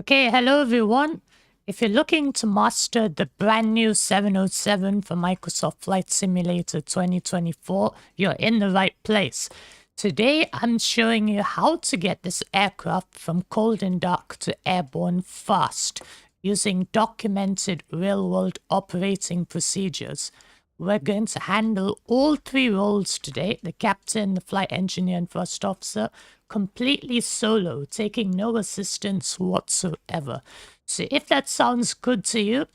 Okay, hello everyone. If you're looking to master the brand new 707 for Microsoft Flight Simulator 2024, you're in the right place. Today, I'm showing you how to get this aircraft from cold and dark to airborne fast using documented real-world operating procedures. We're going to handle all three roles today, the captain, the flight engineer, and first officer, completely solo, taking no assistance whatsoever. So if that sounds good to you,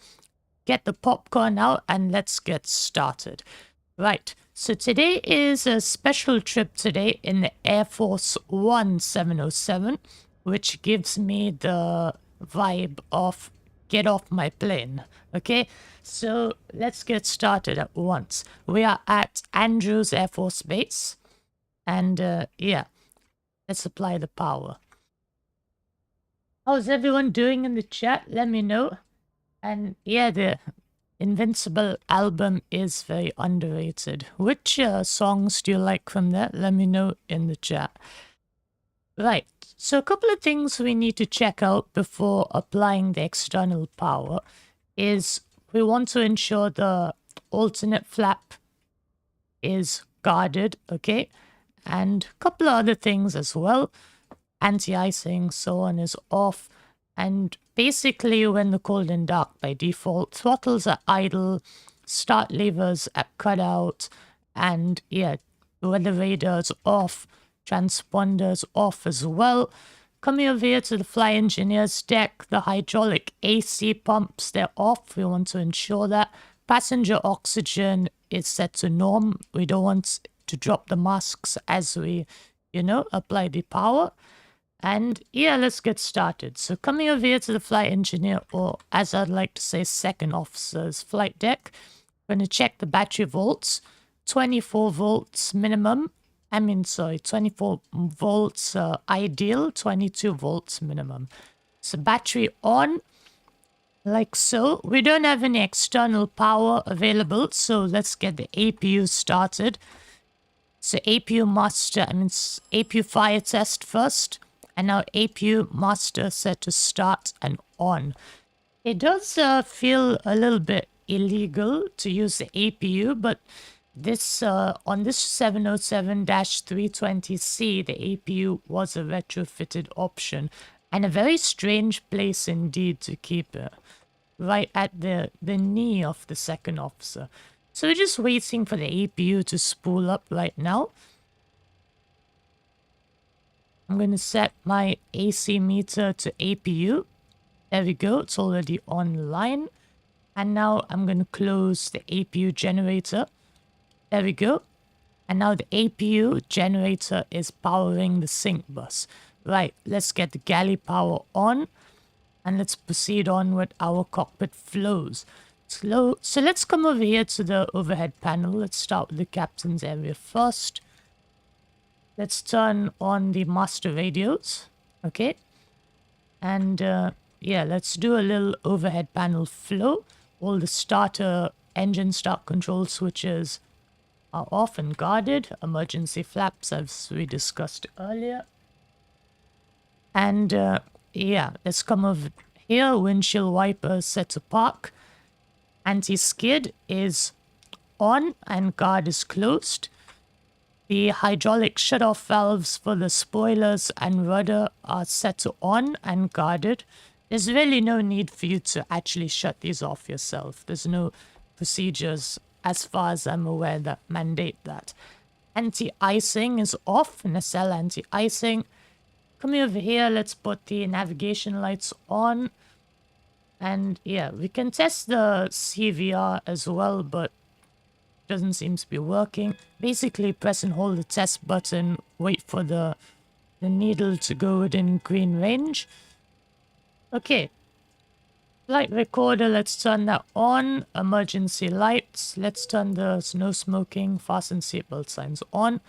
get the popcorn out and let's get started. Right, so today is a special trip today in the Air Force One 707, which gives me the vibe of get off my plane. Okay, so let's get started at once. We are at Andrews Air Force Base, and yeah, let's apply the power. How's everyone doing in the chat? Let me know. And yeah, the Invincible album is very underrated. Which songs do you like from that? Let me know in the chat. Right, so a couple of things we need to check out before applying the external power is we want to ensure the alternate flap is guarded, okay? And a couple of other things as well. Anti-icing, so on, is off. And basically, when the cold and dark by default, throttles are idle, start levers are cut out, and yeah, weather radar's off, transponders off as well. Coming over here to the flight engineer's deck, the hydraulic AC pumps, they're off. We want to ensure that. Passenger oxygen is set to norm. We don't want to drop the masks as we, apply the power. And yeah, let's get started. So coming over here to the flight engineer, or as I'd like to say, second officer's flight deck, we're going to check the battery volts. 24 volts minimum. 24 volts ideal, 22 volts minimum. So battery on, like so. We don't have any external power available, so let's get the APU started. So APU master, APU fire test first. And now APU master set to start and on. It does feel a little bit illegal to use the APU, but this on this 707-320C, the APU was a retrofitted option and a very strange place indeed to keep it, right at the knee of the second officer. So we're just waiting for the APU to spool up right now. I'm going to set my AC meter to APU. There we go, it's already online. And now I'm going to close the APU generator. There we go. And now the APU generator is powering the sync bus. Right, let's get the galley power on. And let's proceed on with our cockpit flows. So let's come over here to the overhead panel. Let's start with the captain's area first. Let's turn on the master radios, okay? And yeah, let's do a little overhead panel flow. All the starter engine start control switches are off and guarded. Emergency flaps, as we discussed earlier. And yeah, let's come over here. Windshield wipers set to park. Anti-skid is on and guard is closed. The hydraulic shutoff valves for the spoilers and rudder are set to on and guarded. There's really no need for you to actually shut these off yourself. There's no procedures, as far as I'm aware, that mandate that. Anti-icing is off, nacelle anti-icing. Coming over here, let's put the navigation lights on. And yeah, we can test the CVR as well, but doesn't seem to be working. Basically, press and hold the test button, wait for the needle to go within green range. Okay. Flight recorder, let's turn that on. Emergency lights, let's turn the no smoking, fasten seatbelt signs on.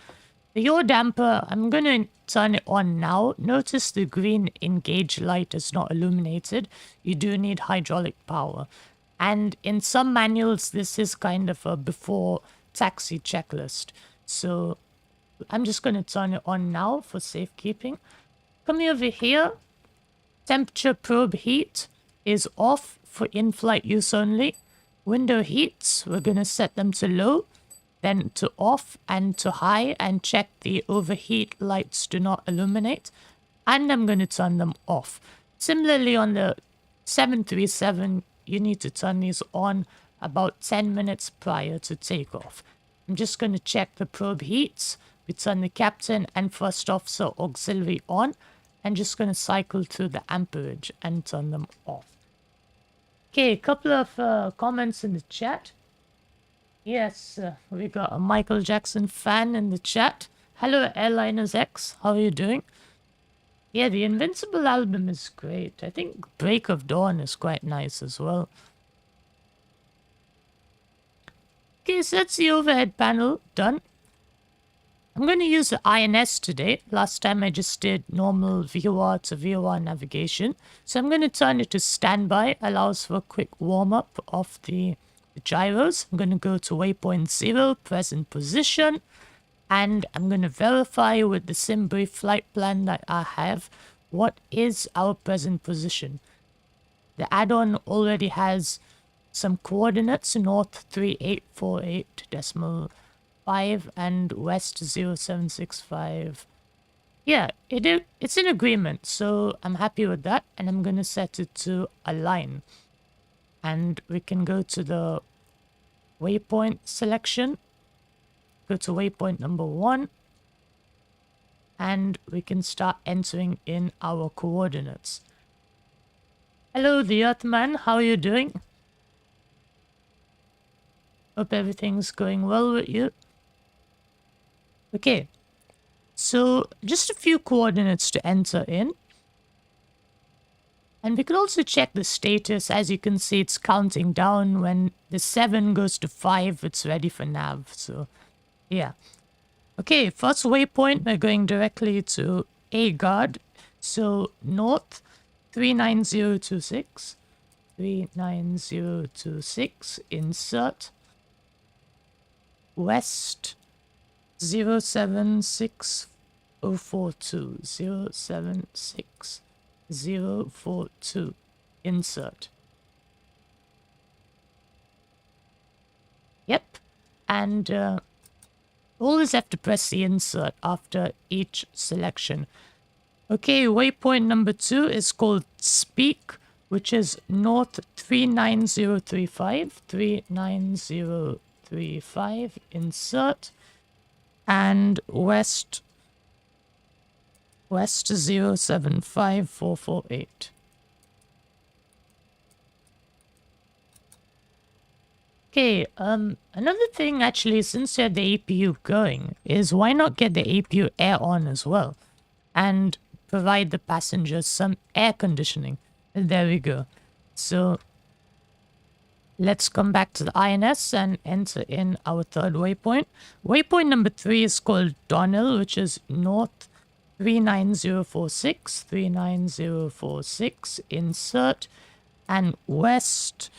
The yaw damper, I'm going to turn it on now. Notice the green engage light is not illuminated. You do need hydraulic power. And in some manuals, this is kind of a before taxi checklist. So I'm just going to turn it on now for safekeeping. Coming over here, Temperature probe heat is off for in-flight use only. Window heats, we're going to set them to low, then to off and to high, and check the overheat lights do not illuminate. And I'm going to turn them off. Similarly, on the 737, you need to turn these on about 10 minutes prior to takeoff. I'm just going to check the probe heats. We turn the captain and first officer auxiliary on, and just going to cycle through the amperage and turn them off. Okay, a couple of comments in the chat. Yes, we got a Michael Jackson fan in the chat. Hello, Airliners X. How are you doing? Yeah, the Invincible album is great. I think Break of Dawn is quite nice as well. Okay, so that's the overhead panel done. I'm going to use the INS today. Last time I just did normal VOR to VOR navigation. So I'm going to turn it to standby. Allows for a quick warm-up of the gyros. I'm going to go to waypoint 0, present position. And I'm going to verify with the SimBrief flight plan that I have what is our present position. The add-on already has some coordinates, north 3848.5 and west 0765. Yeah, it's in agreement, so I'm happy with that, and I'm going to set it to align. And we can go to the waypoint selection, go to waypoint number 1, and we can start entering in our coordinates. Hello, the Earthman, how are you doing? Hope everything's going well with you. Okay, so just a few coordinates to enter in. And we can also check the status. As you can see, it's counting down. When the 7 goes to 5, it's ready for nav. So, yeah. Okay, first waypoint, we're going directly to A-guard. So, north 39026. 39026, insert. West 076042. 076042, insert. Yep, and always have to press the insert after each selection. Okay, waypoint number 2 is called Speak, which is north 39035. 39035, insert. And west 075448. Okay, another thing actually, since you have the APU going, is why not get the APU air on as well and provide the passengers some air conditioning. There we go. So let's come back to the INS and enter in our third waypoint. Waypoint number 3 is called Donnell, which is north 39046. 39046, insert. And west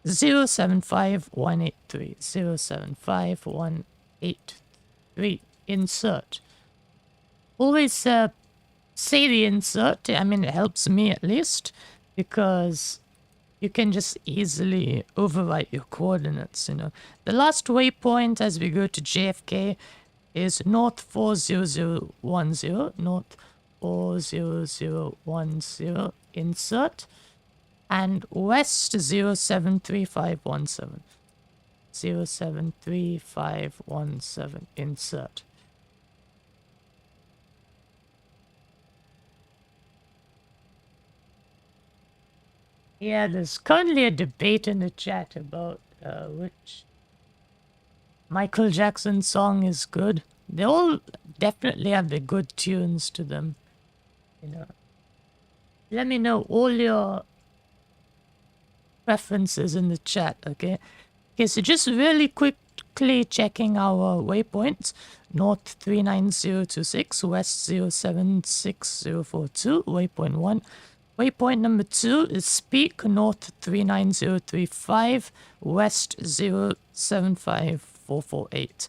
075183. 075183, insert. Always say the insert. I mean, it helps me at least, because you can just easily overwrite your coordinates, you know. The last waypoint as we go to JFK is north 40010. North 40010, insert. And west 073517. 073517, insert. Yeah, there's currently a debate in the chat about which Michael Jackson song is good. They all definitely have the good tunes to them, you know. Let me know all your preferences in the chat, okay? Okay, so just really quickly checking our waypoints. North 39026, west 076042, waypoint 1. Waypoint number 2 is Speak, north 39035, west 075448.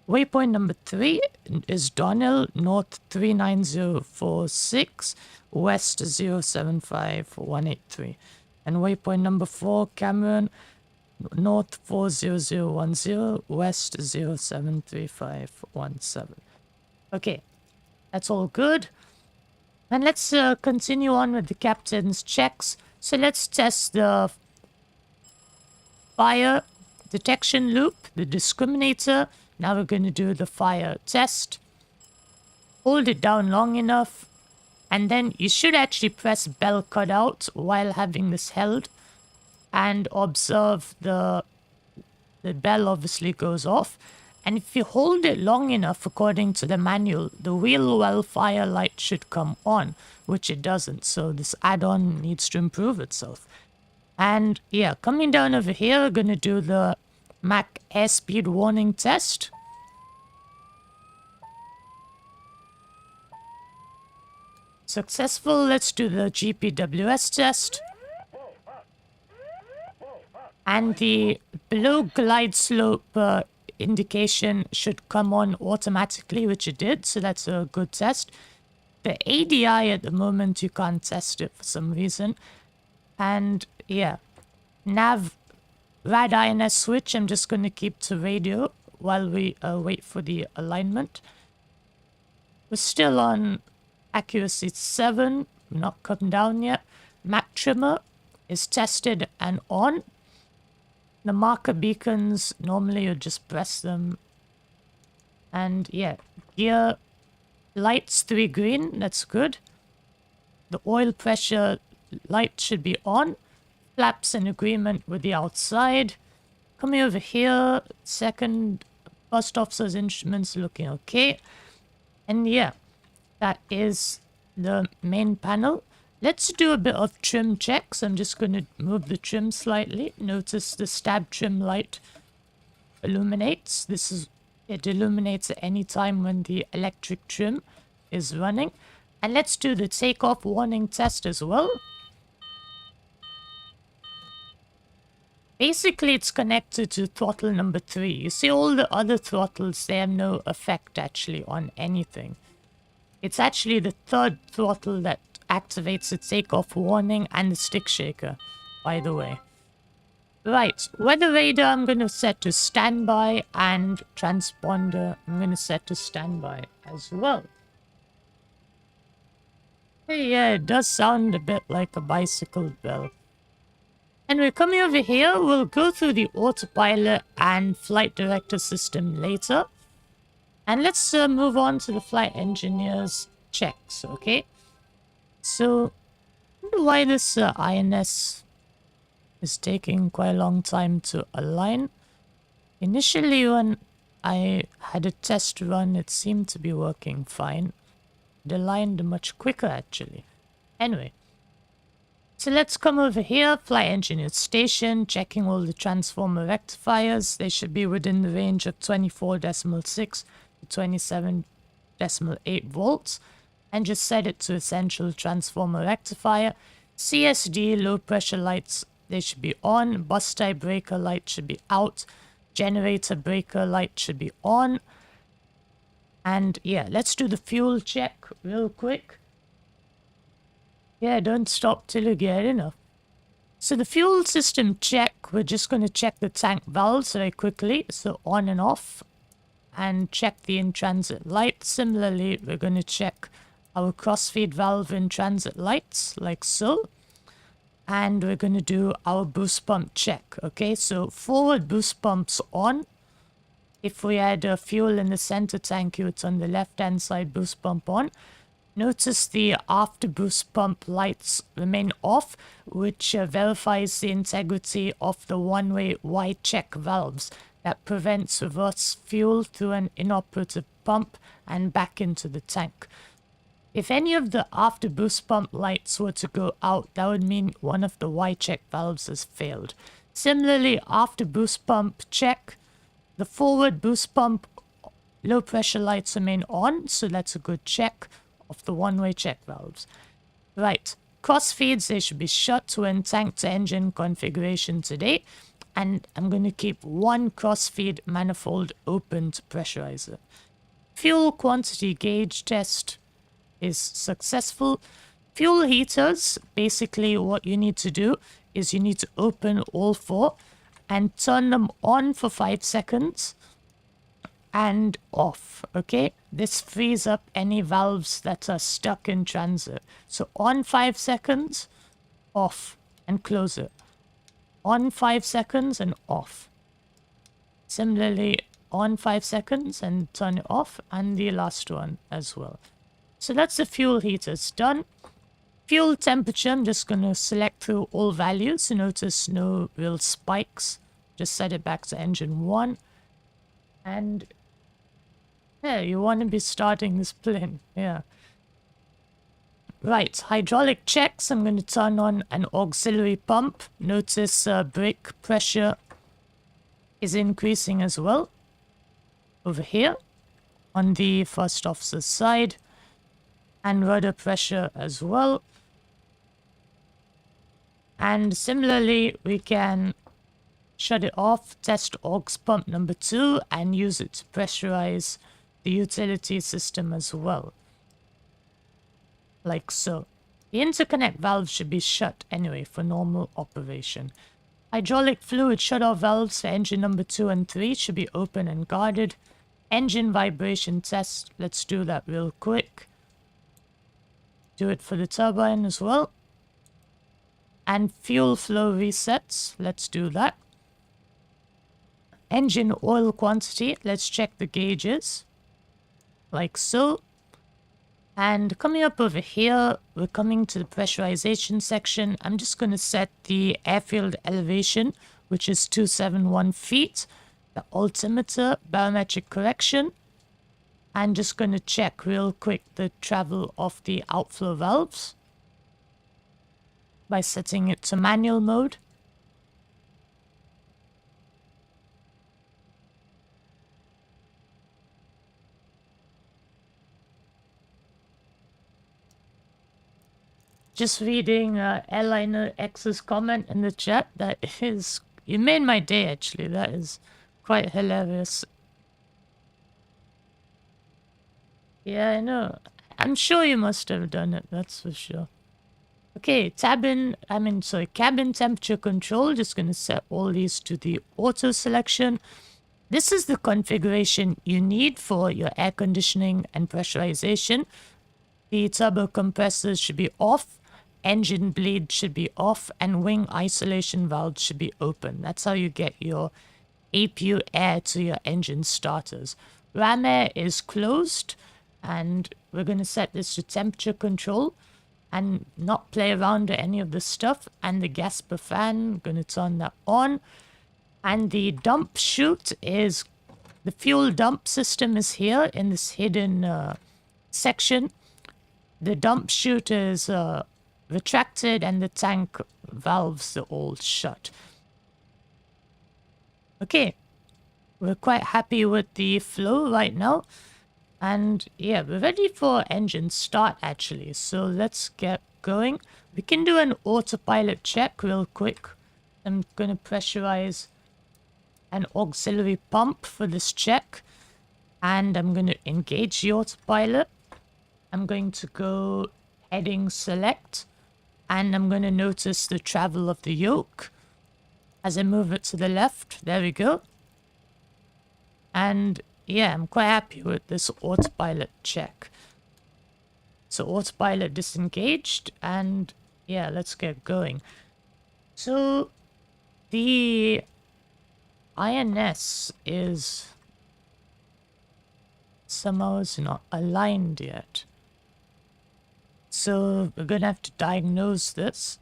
Waypoint number 3 is Donnell, north 39046, west 075183. And waypoint number 4, Cameron, north 40010, west 073517. Okay, that's all good. And let's continue on with the captain's checks. So let's test the fire detection loop, the discriminator. Now we're going to do the fire test. Hold it down long enough, and then you should actually press bell cutout while having this held, and observe the bell obviously goes off. And if you hold it long enough, according to the manual, the wheel well fire light should come on, which it doesn't. So this add-on needs to improve itself. And yeah, coming down over here, we're going to do the Mach airspeed warning test. Successful. Let's do the GPWS test. And the below glide slope indication should come on automatically, which it did, so that's a good test. The ADI at the moment, you can't test it for some reason. And yeah, nav rad INS switch, I'm just going to keep to radio while we wait for the alignment. We're still on accuracy 7, not come down yet. Mach trimmer is tested and on. The marker beacons, normally you just press them. And yeah, gear lights 3 green, that's good. The oil pressure light should be on. Flaps in agreement with the outside. Coming over here, first officer's instruments looking okay. And yeah, that is the main panel. Let's do a bit of trim checks. I'm just going to move the trim slightly. Notice the stab trim light illuminates. It illuminates at any time when the electric trim is running. And let's do the takeoff warning test as well. Basically, it's connected to throttle number 3. You see all the other throttles, they have no effect actually on anything. It's actually the third throttle that activates the takeoff warning and the stick shaker, by the way. Right, weather radar I'm going to set to standby, and transponder I'm going to set to standby as well. Hey, yeah, it does sound a bit like a bicycle bell. And we're coming over here. We'll go through the autopilot and flight director system later. And let's move on to the flight engineer's checks, okay? So, I wonder why this INS is taking quite a long time to align. Initially, when I had a test run, it seemed to be working fine. It aligned much quicker, actually. Anyway. So let's come over here, flight engineer station, checking all the transformer rectifiers. They should be within the range of 24.6 to 27.8 volts. And just set it to essential transformer rectifier. CSD, low pressure lights, they should be on. Bus type breaker light should be out. Generator breaker light should be on. And yeah, let's do the fuel check real quick. Yeah, don't stop till you get enough. So the fuel system check, we're just going to check the tank valves very quickly. So on and off. And check the in-transit light. Similarly, we're going to check our crossfeed valve in-transit lights, like so. And we're going to do our boost pump check. Okay, so forward boost pumps on. If we had fuel in the center tank, it's on the left-hand side boost pump on. Notice the after boost pump lights remain off, which verifies the integrity of the one-way Y-check valves that prevents reverse fuel through an inoperative pump and back into the tank. If any of the after boost pump lights were to go out, that would mean one of the Y-check valves has failed. Similarly, after boost pump check, the forward boost pump low pressure lights remain on, so that's a good check of the one-way check valves. Right, cross feeds, they should be shut when tank to engine configuration today. and I'm going to keep one crossfeed manifold open to pressurize it. Fuel quantity gauge test is successful. Fuel heaters, basically what you need to do is you need to open all four and turn them on for 5 seconds and off, okay? This frees up any valves that are stuck in transit. So on 5 seconds, off, and close it. On 5 seconds and off. Similarly, on 5 seconds and turn it off, and the last one as well. So that's the fuel heaters done. Fuel temperature, I'm just going to select through all values. Notice no real spikes. Just set it back to engine 1. And yeah, you want to be starting this plane. Yeah. Right, hydraulic checks. I'm going to turn on an auxiliary pump. Notice brake pressure is increasing as well. Over here on the first officer's side. And rudder pressure as well. And similarly, we can shut it off, test aux pump number 2, and use it to pressurize the utility system as well. Like so. The interconnect valve should be shut anyway for normal operation. Hydraulic fluid shutoff valves for engine number 2 and 3 should be open and guarded. Engine vibration test, let's do that real quick. Do it for the turbine as well. And fuel flow resets, let's do that. Engine oil quantity, let's check the gauges. Like so. And coming up over here, we're coming to the pressurization section. I'm just going to set the airfield elevation, which is 271 feet. The altimeter, barometric correction. I'm just going to check real quick the travel of the outflow valves by setting it to manual mode. Just reading Airliner X's comment in the chat. That is, you made my day actually. That is quite hilarious. Yeah, I know. I'm sure you must have done it, that's for sure. Okay, cabin temperature control. Just going to set all these to the auto selection. This is the configuration you need for your air conditioning and pressurization. The turbo compressors should be off, engine bleed should be off, and wing isolation valves should be open. That's how you get your APU air to your engine starters. Ram air is closed, and we're going to set this to temperature control and not play around with any of this stuff. And the gas per fan, going to turn that on. And the dump chute is, the fuel dump system is here in this hidden section. The dump chute is retracted and the tank valves are all shut. Okay, we're quite happy with the flow right now. And yeah, we're ready for engine start actually. So let's get going. We can do an autopilot check real quick. I'm going to pressurize an auxiliary pump for this check. And I'm going to engage the autopilot. I'm going to go heading select. And I'm going to notice the travel of the yoke. As I move it to the left, there we go. And yeah, I'm quite happy with this autopilot check. So autopilot disengaged, and yeah, let's get going. So the INS is somehow it's not aligned yet. So we're gonna have to diagnose this.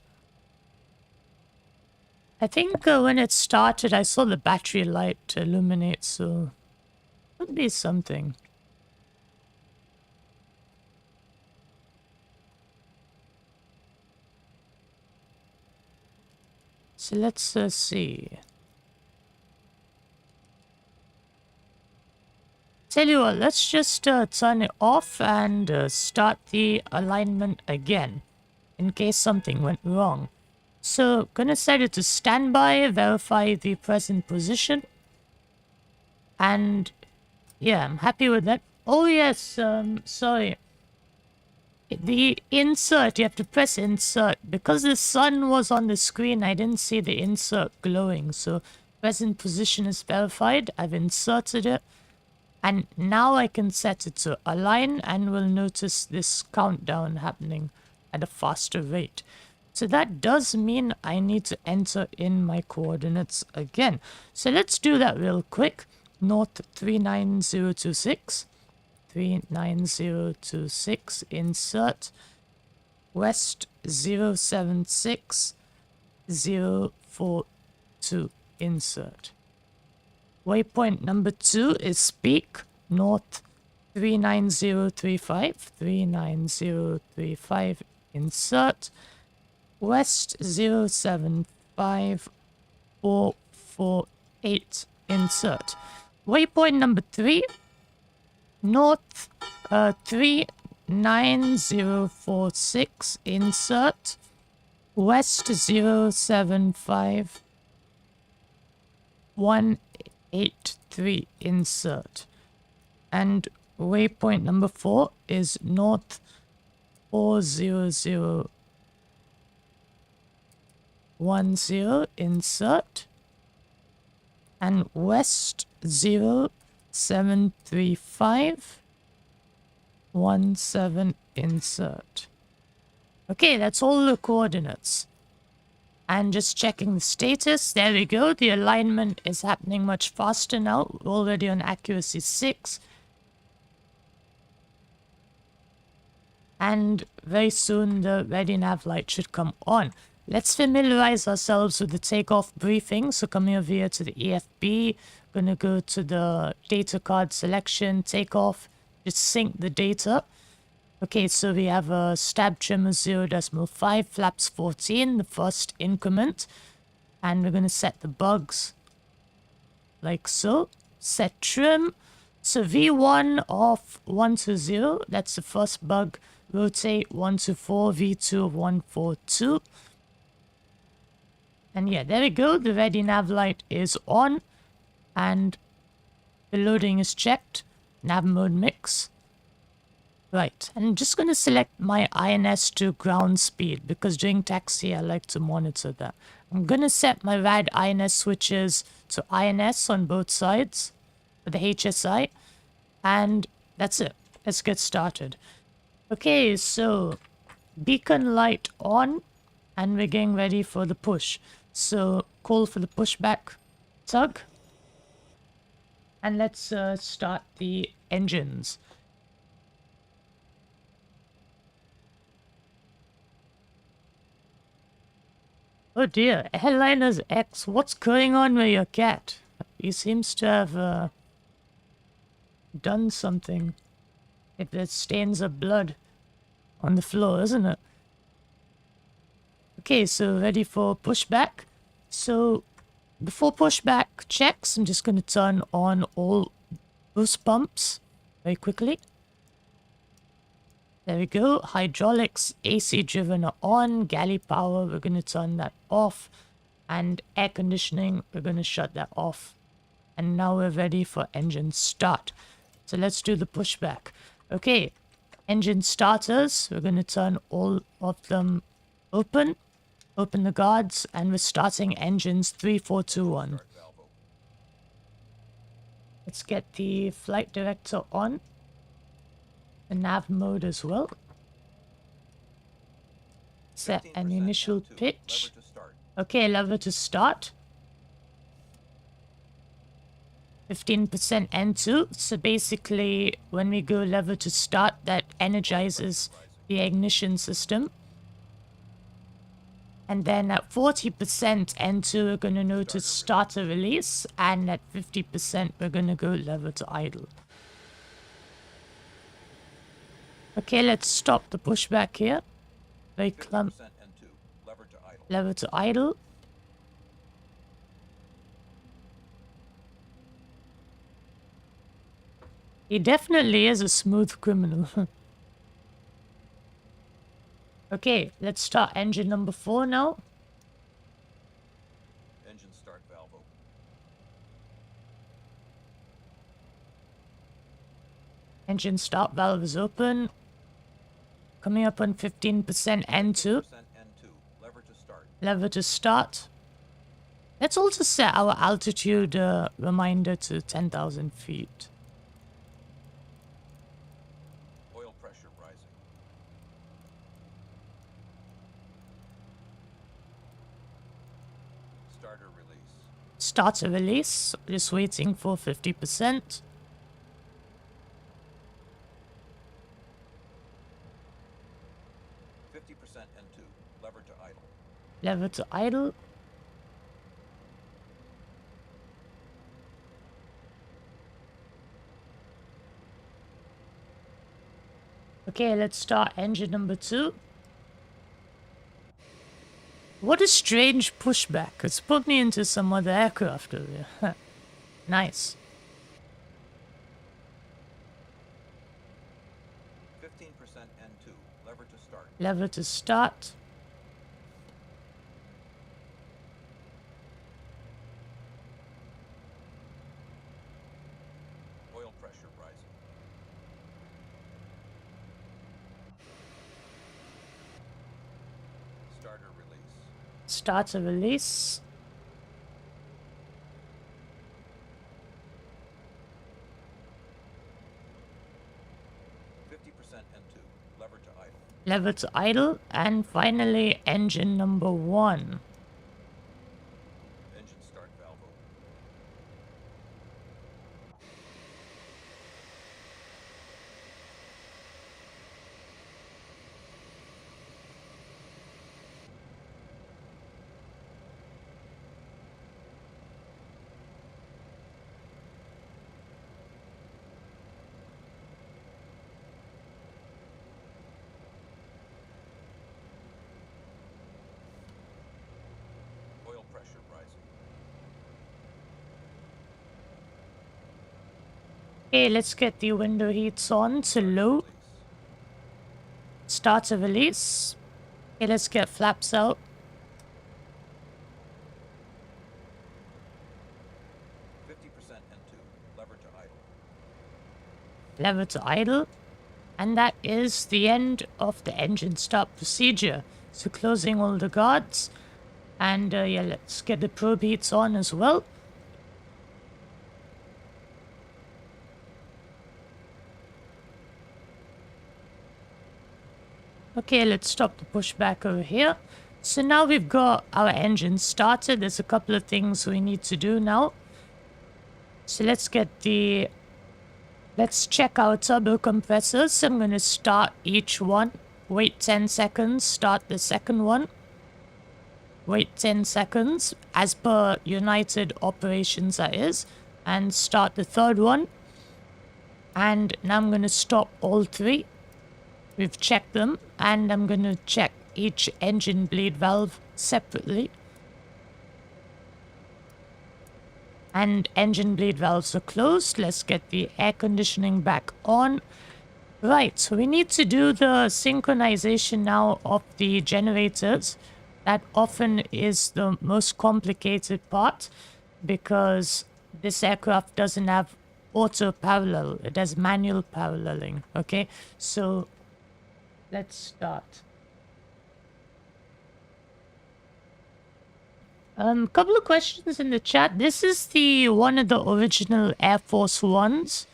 I think when it started, I saw the battery light illuminate, so could be something. So let's see. Tell you what, let's just turn it off and start the alignment again, in case something went wrong. So gonna set it to standby, verify the present position. And yeah, I'm happy with that. Oh yes, sorry. The insert, you have to press insert. Because the sun was on the screen, I didn't see the insert glowing. So present position is verified. I've inserted it. And now I can set it to align and we'll notice this countdown happening at a faster rate. So that does mean I need to enter in my coordinates again. So let's do that real quick. North 39026. 39026, insert. West 076042, insert. Waypoint number 2 is peak, north 39035, 39035, insert. West 075448, insert. Waypoint number 3, north 39046, insert. West 075183, insert. And waypoint number 4 is north 40010, insert. And west 073517, insert. Okay, that's all the coordinates. And just checking the status, there we go. The alignment is happening much faster now. We're already on accuracy 6. And very soon the ready nav light should come on. Let's familiarize ourselves with the takeoff briefing. So coming over here to the EFB, gonna go to the data card selection, takeoff, just sync the data. Okay, so we have a stab trim of 0.5, flaps 14, the first increment. And we're gonna set the bugs like so. Set trim. So V1 of 120, that's the first bug. Rotate 124, V2 of 142. And yeah, there we go. The ready nav light is on. And the loading is checked. Nav mode mix. Right, and I'm just going to select my INS to ground speed because during taxi I like to monitor that. I'm going to set my RAD INS switches to INS on both sides for the HSI. And that's it. Let's get started. Okay, so beacon light on and we're getting ready for the push. So call for the pushback tug. And let's start the engines. Oh dear, Airliners X, what's going on with your cat? He seems to have done something. There's stains of blood on the floor, isn't it? Okay, so ready for pushback. So before pushback checks, I'm just going to turn on all boost pumps very quickly. There we go. Hydraulics, AC driven are on. Galley power, we're going to turn that off. And air conditioning, we're going to shut that off. And now we're ready for engine start. So let's do the pushback. Okay, engine starters, we're going to turn all of them open. Open the guards, and we're starting engines 3, 4, 2, 1. Let's get the flight director on. The nav mode as well. Set an initial pitch. Okay, lever to start. 15% N2. So basically, when we go lever to start, that energizes the ignition system. And then at 40% N2, we're going to notice starter release. And at 50%, we're going to go lever to idle. Okay, let's stop the pushback here. Very clump. Lever to idle. He definitely is a smooth criminal. Okay, let's start engine number 4 now. Engine start valve open. Engine start valve is open. Coming up on 15% N2. N2. Lever to start. Lever to start. Let's also set our altitude reminder to 10,000 feet. Oil pressure rising. Starter release. Starter release. Just waiting for 50%. N2. Lever to idle. Lever to idle. Okay, let's start engine number 2. What a strange pushback. It's put me into some other aircraft over here. Nice. 15% N2. Lever to start. Lever to start. Oil pressure rising. Starter release. Starter release. N2. Lever to idle. Lever to idle. And finally, engine number 1. Engine start valve open. Oil pressure rising. Okay, let's get the window heats on to low. Release. Starter release. Okay, let's get flaps out. 50% N2. Lever to idle. Lever to idle. And that is the end of the engine start procedure. So closing all the guards. And yeah, let's get the probe heats on as well. Okay, let's stop the pushback over here. So now we've got our engine started. There's a couple of things we need to do now. So let's check our turbo compressors. So I'm going to start each one. Wait 10 seconds. Start the second one. Wait 10 seconds. As per United operations, that is. And start the third one. And now I'm going to stop all 3. We've checked them. And I'm going to check each engine bleed valve separately. And engine bleed valves are closed. Let's get the air conditioning back on. Right, so we need to do the synchronization now of the generators. That often is the most complicated part because this aircraft doesn't have auto parallel. It has manual paralleling. Okay, so let's start. Couple of questions in the chat. This is one of the original Air Force Ones.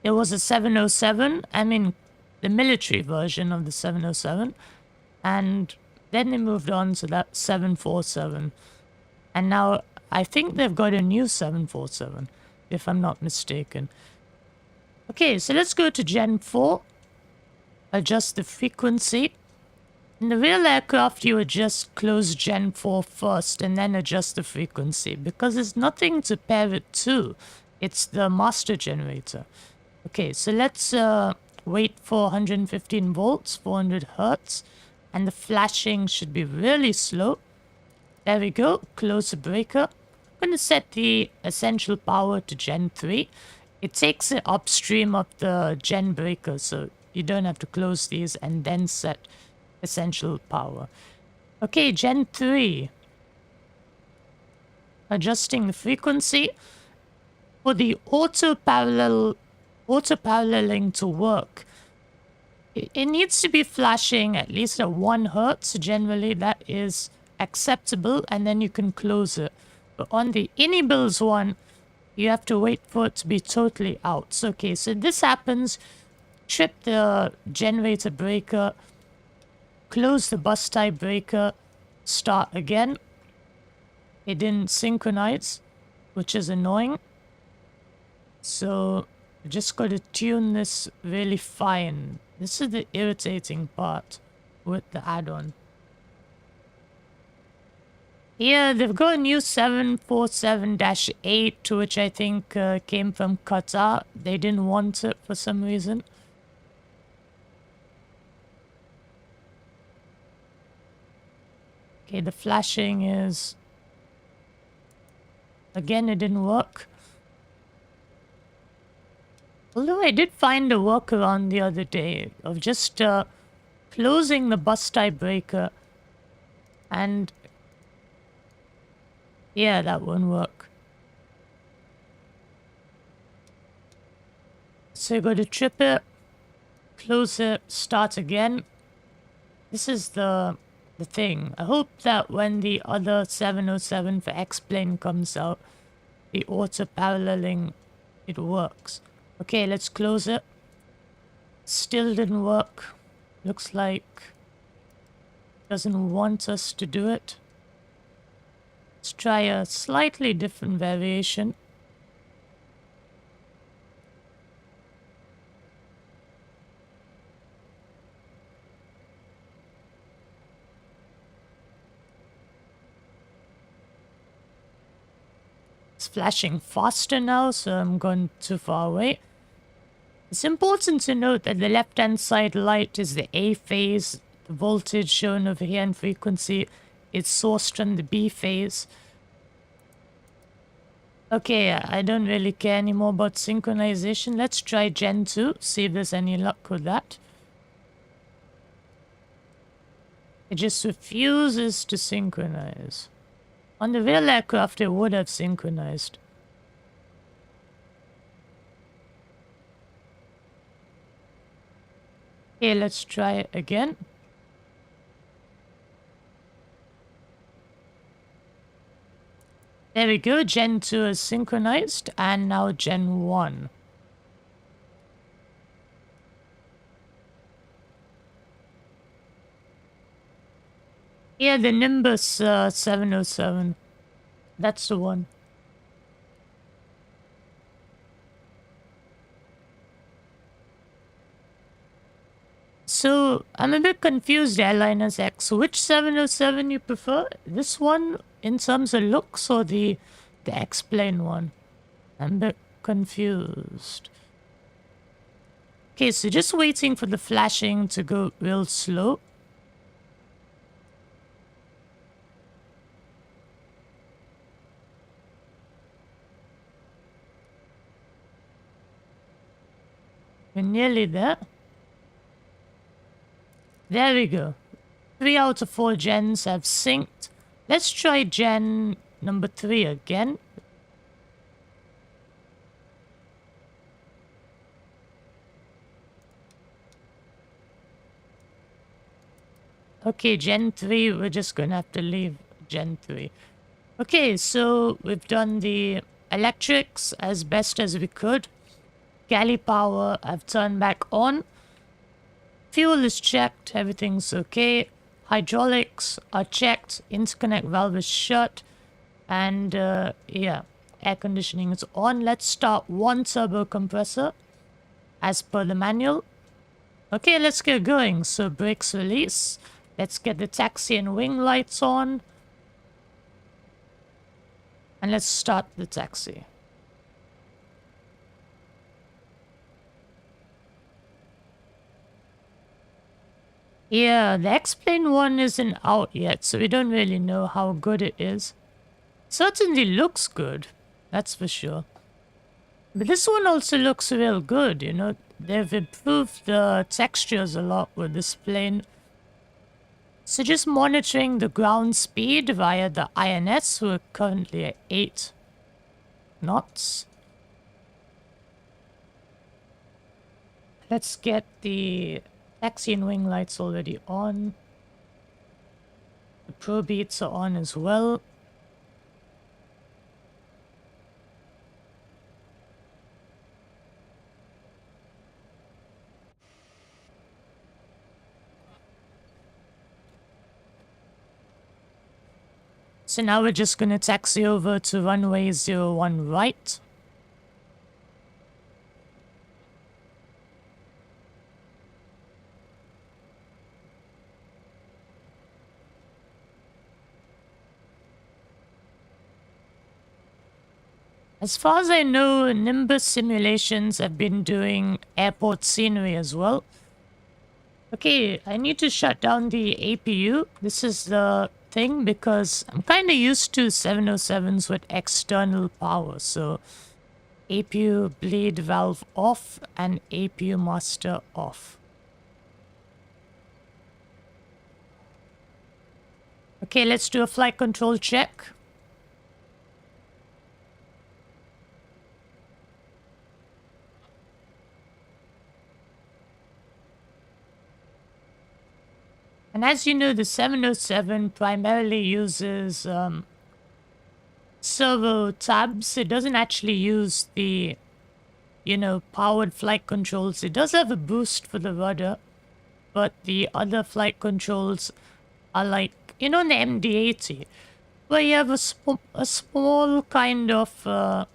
There was a 707. I mean, the military version of the 707. And then they moved on to that 747. And now I think they've got a new 747, if I'm not mistaken. Okay, so let's go to Gen 4. Adjust the frequency. In the real aircraft, you would just close Gen 4 first and then adjust the frequency because there's nothing to pair it to. It's the master generator. Okay, so let's wait for 115 volts, 400 hertz, and the flashing should be really slow. There we go. Close the breaker. I'm going to set the essential power to Gen 3. It takes it upstream of the Gen breaker, so you don't have to close these and then set essential power. Okay, Gen 3. adjusting the frequency. For the auto-paralleling to work, it needs to be flashing at least at 1 hertz. Generally, that is acceptable, and then you can close it. But on the inibuilds one, you have to wait for it to be totally out. So, okay, so this happens. Trip the generator breaker, close the bus tie breaker, start again. It didn't synchronize, which is annoying. So, just got to tune this really fine. This is the irritating part with the add-on. Yeah, they've got a new 747-8, which I think came from Qatar. They didn't want it for some reason. Okay, the flashing is... Again, it didn't work. Although I did find a workaround the other day of just closing the bus tie breaker, and yeah, that won't work. So you got to trip it, close it, start again. This is the thing. I hope that when the other 707 for X-Plane comes out, the auto-paralleling, it works. Okay, let's close it. Still didn't work. Looks like doesn't want us to do it. Let's try a slightly different variation. It's flashing faster now, so I'm going too far away. It's important to note that the left-hand side light is the A phase. The voltage shown over here and frequency is sourced from the B phase. Okay, I don't really care anymore about synchronization. Let's try Gen 2, see if there's any luck with that. It just refuses to synchronize. On the real aircraft, it would have synchronized. Okay, let's try it again. There we go, Gen 2 is synchronized, and now Gen 1. Yeah, the Nimbus 707. That's the one. So, I'm a bit confused, Airliners X. Which 707 you prefer? This one in terms of looks or the X-Plane one? I'm a bit confused. Okay, so just waiting for the flashing to go real slow. We're nearly there. There we go. 3 out of 4 gens have synced. Let's try gen number 3 again. Okay, gen 3, we're just gonna have to leave gen 3. Okay, so we've done the electrics as best as we could. Galley power, I've turned back on. Fuel is checked, everything's okay. Hydraulics are checked, interconnect valve is shut. And yeah, air conditioning is on. Let's start 1 turbo compressor as per the manual. Okay, let's get going. So brakes release. Let's get the taxi and wing lights on. And let's start the taxi. Yeah, the X-Plane one isn't out yet, so we don't really know how good it is. Certainly looks good, that's for sure. But this one also looks real good, you know. They've improved the textures a lot with this plane. So just monitoring the ground speed via the INS, we're currently at 8 knots. Let's get the taxi and wing lights already on. The pro beats are on as well. So now we're just going to taxi over to runway 01 right. As far as I know, Nimbus simulations have been doing airport scenery as well. Okay, I need to shut down the APU. This is the thing because I'm kind of used to 707s with external power. So APU bleed valve off and APU master off. Okay, let's do a flight control check. And as you know, the 707 primarily uses servo tabs. It doesn't actually use the, powered flight controls. It does have a boost for the rudder, but the other flight controls are like, in the MD-80, where you have a small kind of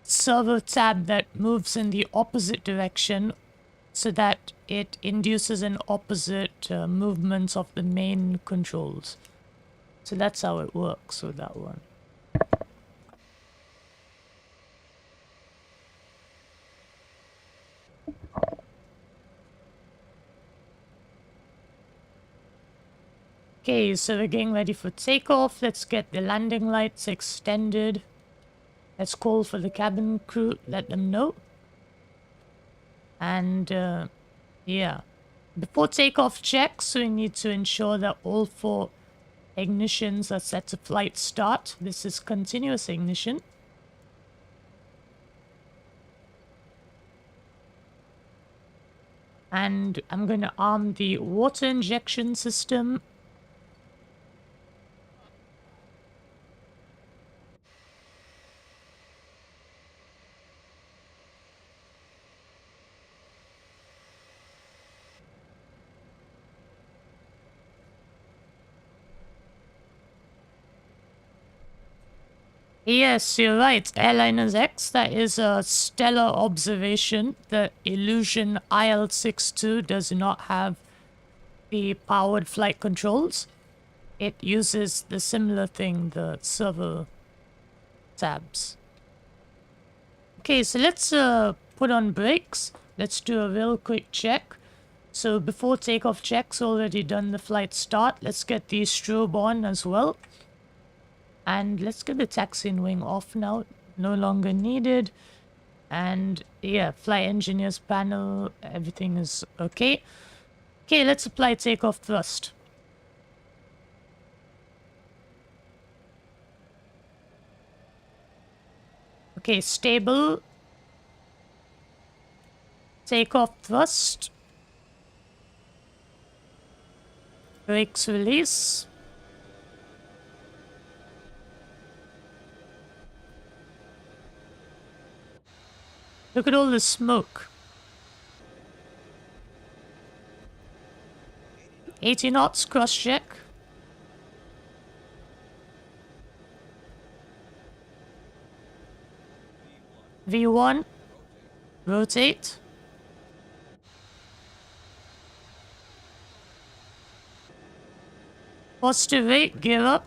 servo tab that moves in the opposite direction so that it induces an opposite movement of the main controls. So that's how it works with that one. Okay, so we're getting ready for takeoff. Let's get the landing lights extended. Let's call for the cabin crew, let them know. And yeah, before takeoff checks, we need to ensure that all 4 ignitions are set to flight start. This is continuous ignition. And I'm going to arm the water injection system. Yes, you're right. Airliners X, that is a stellar observation. The Illusion IL-62 does not have the powered flight controls. It uses the similar thing, the servo tabs. Okay, so let's put on brakes. Let's do a real quick check. So before takeoff checks, already done the flight start. Let's get the strobe on as well. And let's get the taxi and wing off now. No longer needed. And yeah, flight engineers panel, everything is okay. Okay, let's apply takeoff thrust. Okay, stable. Takeoff thrust. Brakes release. Look at all the smoke. 80 knots, cross check. V1. Rotate. Positive rate, gear up.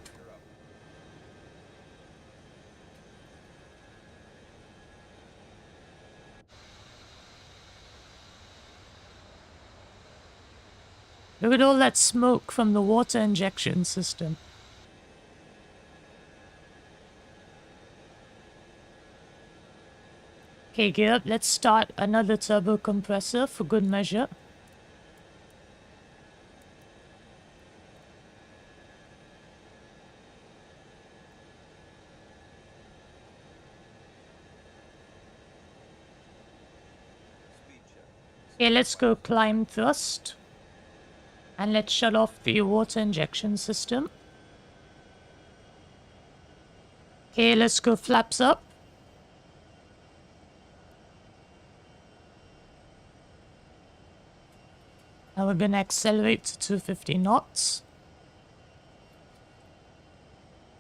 Look at all that smoke from the water injection system. Okay, gear up. Let's start another turbo compressor for good measure. Okay, let's go climb thrust. And let's shut off the water injection system. Okay, let's go flaps up. Now we're gonna accelerate to 250 knots.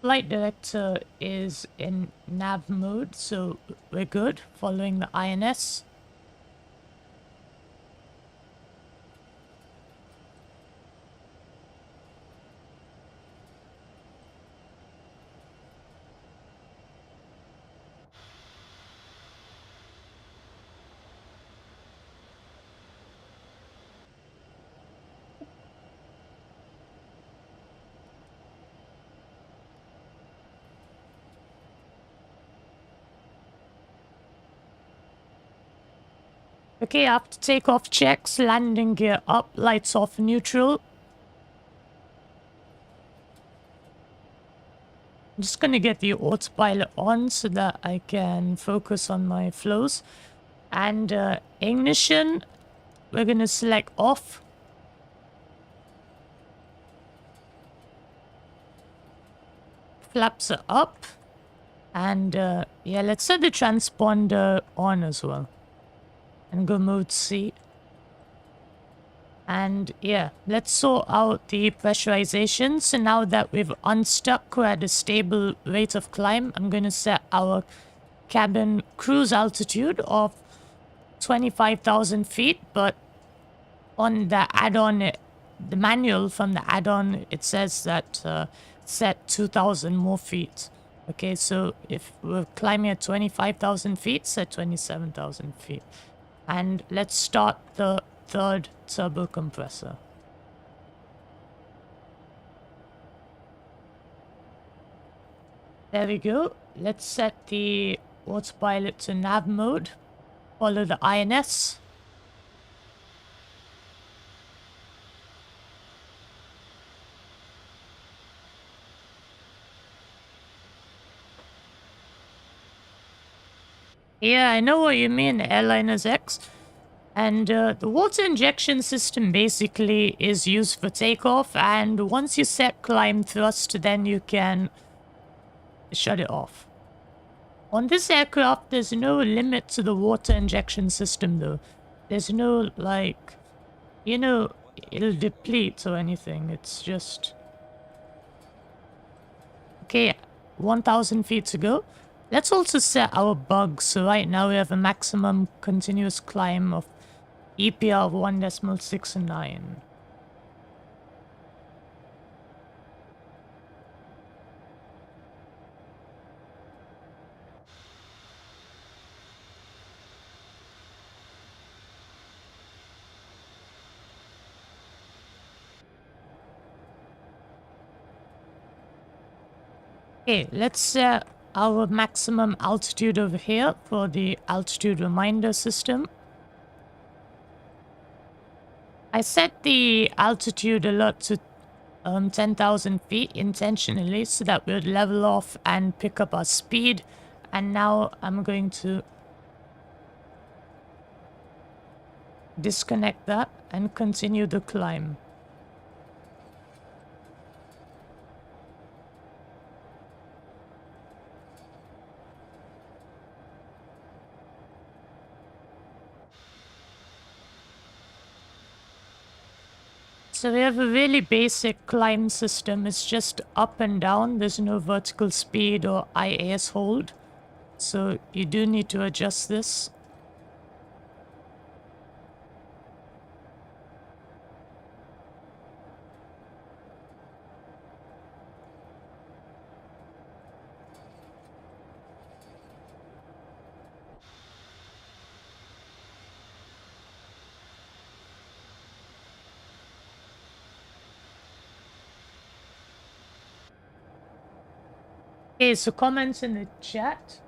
Flight director is in nav mode, so we're good, following the INS. Okay, after takeoff checks, landing gear up, lights off neutral. I'm just gonna get the autopilot on so that I can focus on my flows. And ignition, we're gonna select off. Flaps are up. And yeah, let's set the transponder on as well. And go mode C. And yeah, let's sort out the pressurization. So now that we've unstuck, we're at a stable rate of climb. I'm going to set our cabin cruise altitude of 25,000 feet. But on the add-on, the manual from the add-on, it says that set 2,000 more feet. Okay, so if we're climbing at 25,000 feet, set 27,000 feet. And let's start the third turbo compressor. There we go. Let's set the autopilot to nav mode. Follow the INS. Yeah, I know what you mean, Airliners X. And the water injection system basically is used for takeoff, and once you set climb thrust, then you can shut it off. On this aircraft, there's no limit to the water injection system though. There's no, like, you know, it'll deplete or anything. It's just... Okay, 1,000 feet to go. Let's also set our bugs. So right now we have a maximum continuous climb of EPR of 1.69. Okay, let's set our maximum altitude over here for the altitude reminder system. I set the altitude alert to 10,000 feet intentionally so that we'll level off and pick up our speed. And now I'm going to disconnect that and continue the climb. So we have a really basic climb system. It's just up and down. There's no vertical speed or IAS hold. So you do need to adjust this. Okay, so comments in the chat.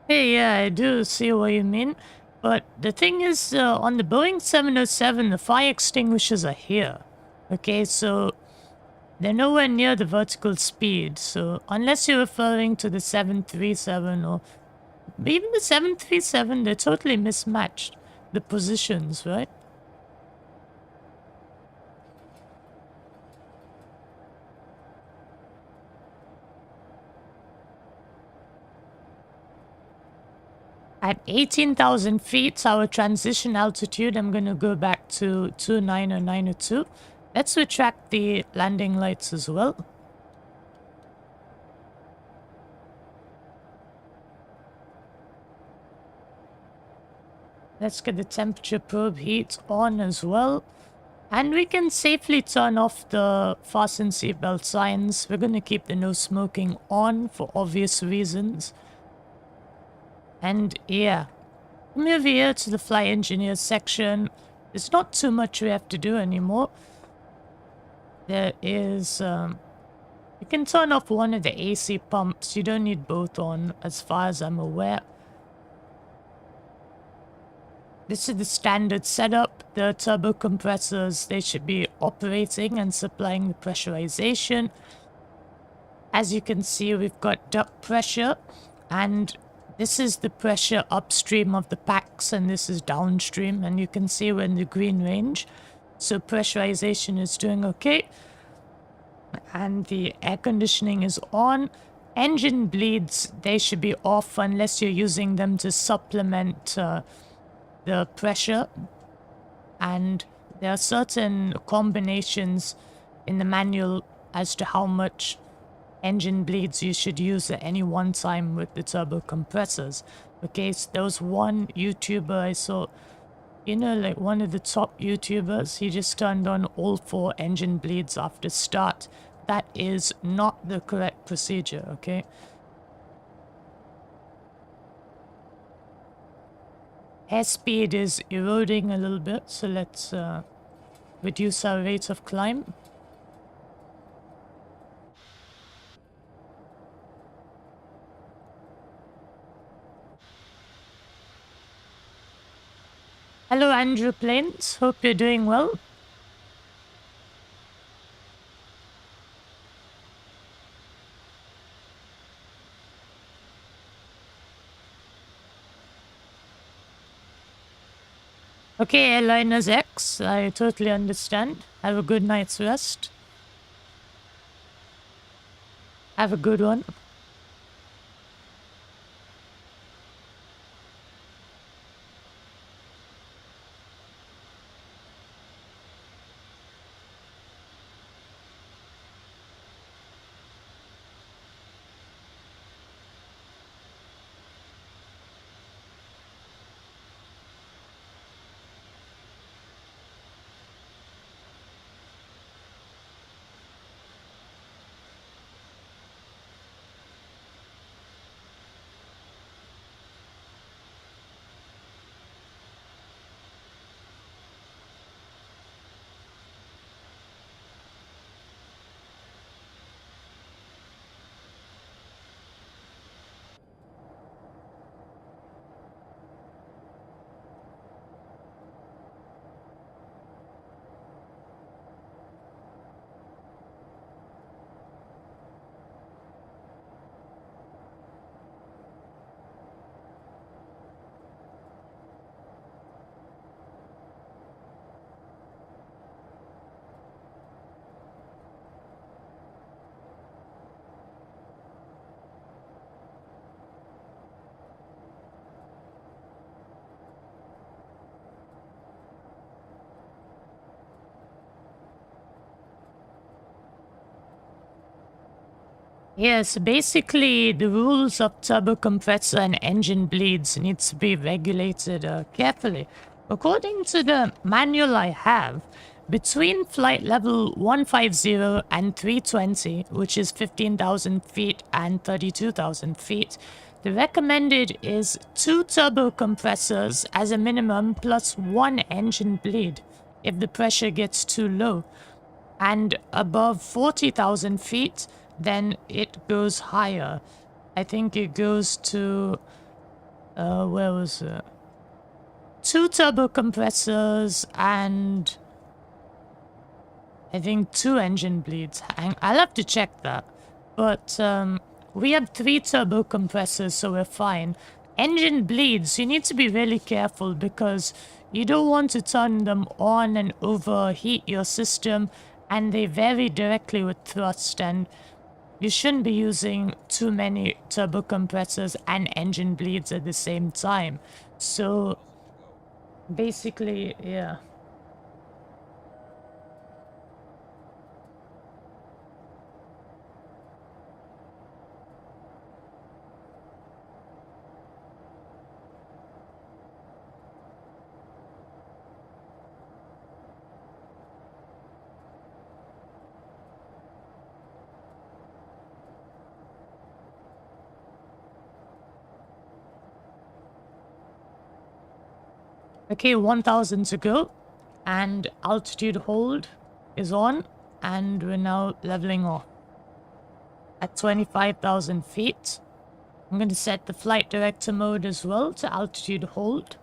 Hey, yeah, I do see what you mean. But the thing is, on the Boeing 707, the fire extinguishers are here. Okay, so they're nowhere near the vertical speed. So unless you're referring to the 737 or Even the 737, they're totally mismatched. The positions, right? At 18,000 feet, our transition altitude, I'm going to go back to 29 or 902. Let's retract the landing lights as well. Let's get the temperature probe heat on as well. And we can safely turn off the fasten seatbelt signs. We're going to keep the no smoking on for obvious reasons. And yeah, come over here to the flight engineers section. There's not too much we have to do anymore. There is, you can turn off one of the AC pumps. You don't need both on, as far as I'm aware. This is the standard setup. The turbo compressors, they should be operating and supplying the pressurization. As you can see, we've got duct pressure, and this is the pressure upstream of the packs, and this is downstream, and you can see we're in the green range. So pressurization is doing okay. And the air conditioning is on. Engine bleeds, they should be off unless you're using them to supplement the pressure. And there are certain combinations in the manual as to how much engine bleeds you should use at any one time with the turbo compressors. Okay, so there was one YouTuber I saw, you know, like one of the top YouTubers, he just turned on all 4 engine bleeds after start. That is not the correct procedure, okay? Airspeed is eroding a little bit, so let's reduce our rate of climb. Hello, Andrew Plains. Hope you're doing well. Okay, Airliners X, I totally understand. Have a good night's rest. Have a good one. Yes, basically the rules of turbo compressor and engine bleeds needs to be regulated carefully. According to the manual I have, between flight level 150 and 320, which is 15,000 feet and 32,000 feet, the recommended is 2 turbo compressors as a minimum plus 1 engine bleed if the pressure gets too low. And above 40,000 feet, then it goes higher. I think it goes to, where was it? 2 turbo compressors and I think 2 engine bleeds. I'll have to check that. But we have 3 turbo compressors, so we're fine. engine bleeds, you need to be really careful because you don't want to turn them on and overheat your system, and they vary directly with thrust, and you shouldn't be using too many turbo compressors and engine bleeds at the same time. So basically, yeah. Okay, 1000 to go, and altitude hold is on, and we're now leveling off at 25,000 feet. I'm going to set the flight director mode as well to altitude hold.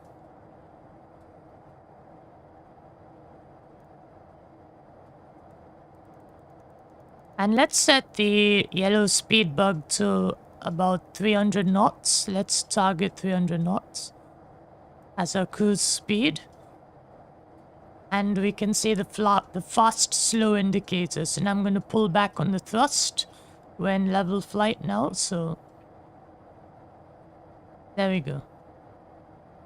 And let's set the yellow speed bug to about 300 knots. Let's target 300 knots as our cruise speed. And we can see the fast slow indicators. And I'm going to pull back on the thrust. We're in level flight now, so there we go.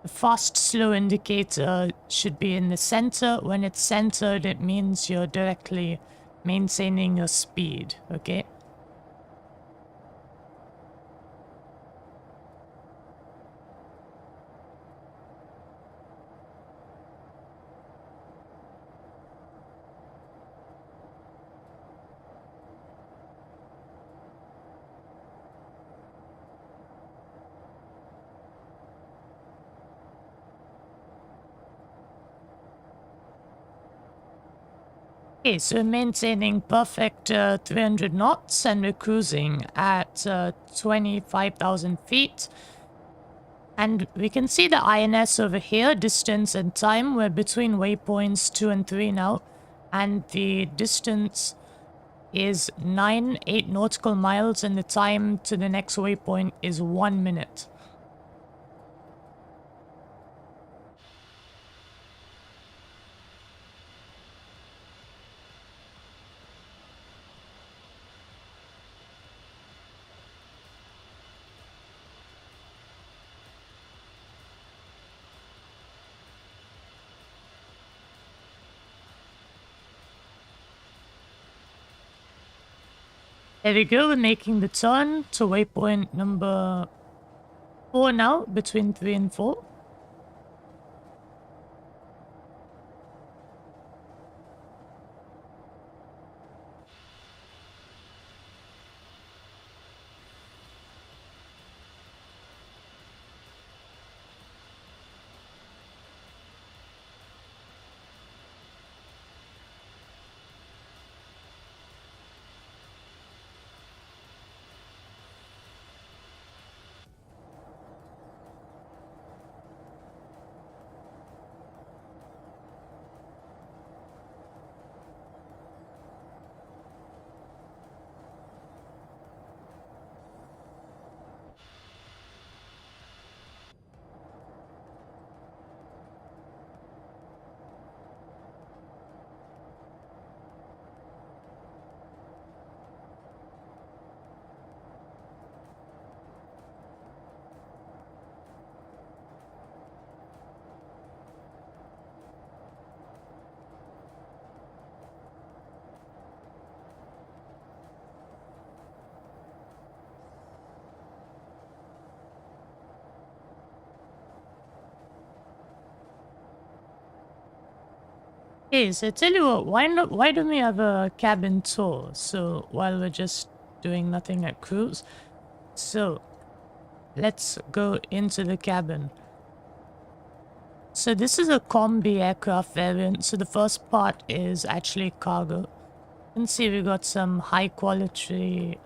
The fast slow indicator should be in the center. When it's centered, it means you're directly maintaining your speed, okay? Okay, so we're maintaining perfect 300 knots, and we're cruising at 25,000 feet. And we can see the INS over here, distance and time. We're between waypoints 2 and 3 now. And the distance is 8 nautical miles, and the time to the next waypoint is 1 minute. There we go, we're making the turn to waypoint number 4 now, between 3 and 4. Okay, so tell you what, why don't we have a cabin tour? So while we're just doing nothing at cruise. So let's go into the cabin. So this is a combi aircraft variant. So the first part is actually cargo. You can see we got some high quality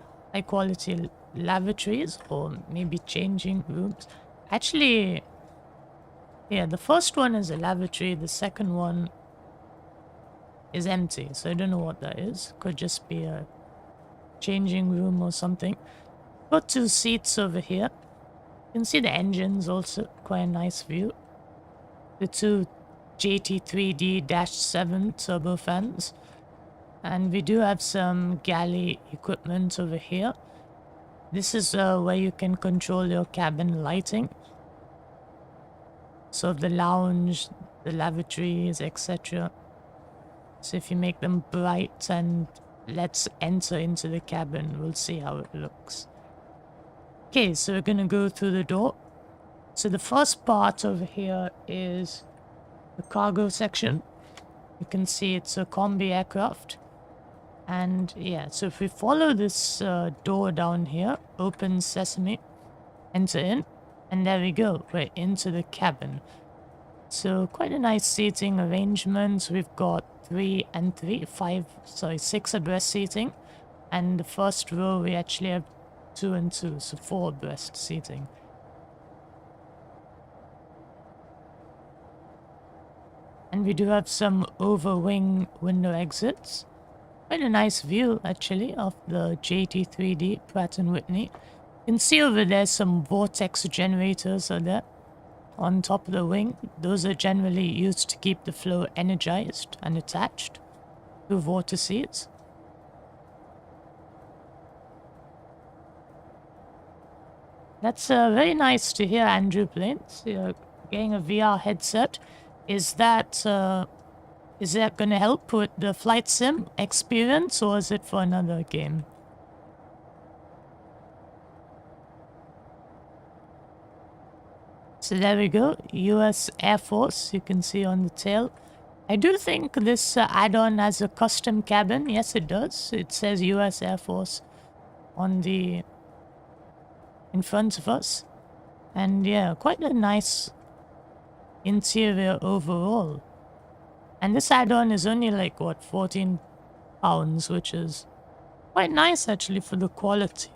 lavatories, or maybe changing rooms. Actually, yeah, the first one is a lavatory, the second one is empty, so I don't know what that is. Could just be a changing room or something. Got 2 seats over here. You can see the engines also, quite a nice view. The two JT3D-7 turbofans. And we do have some galley equipment over here. This is where you can control your cabin lighting. So the lounge, the lavatories, etc. So if you make them bright and let's enter into the cabin, we'll see how it looks. Okay, so we're gonna go through the door. So the first part over here is the cargo section. You can see it's a combi aircraft. And yeah, so if we follow this door down here, open sesame, enter in, and there we go, we're into the cabin. So quite a nice seating arrangement. We've got 6 abreast seating, and the first row we actually have 2 and 2, so 4 abreast seating. And we do have some over-wing window exits. Quite a nice view, actually, of the JT3D Pratt & Whitney. You can see over there some vortex generators are there on top of the wing. Those are generally used to keep the flow energized and attached to vortices. That's very nice to hear, Andrew Plains. You're getting a VR headset. Is that going to help with the flight sim experience, or is it for another game? So there we go, US Air Force, you can see on the tail. I do think this add-on has a custom cabin. Yes, it does. It says US Air Force on the in front of us. And yeah, quite a nice interior overall. And this add-on is only like, what, 14 pounds, which is quite nice actually for the quality.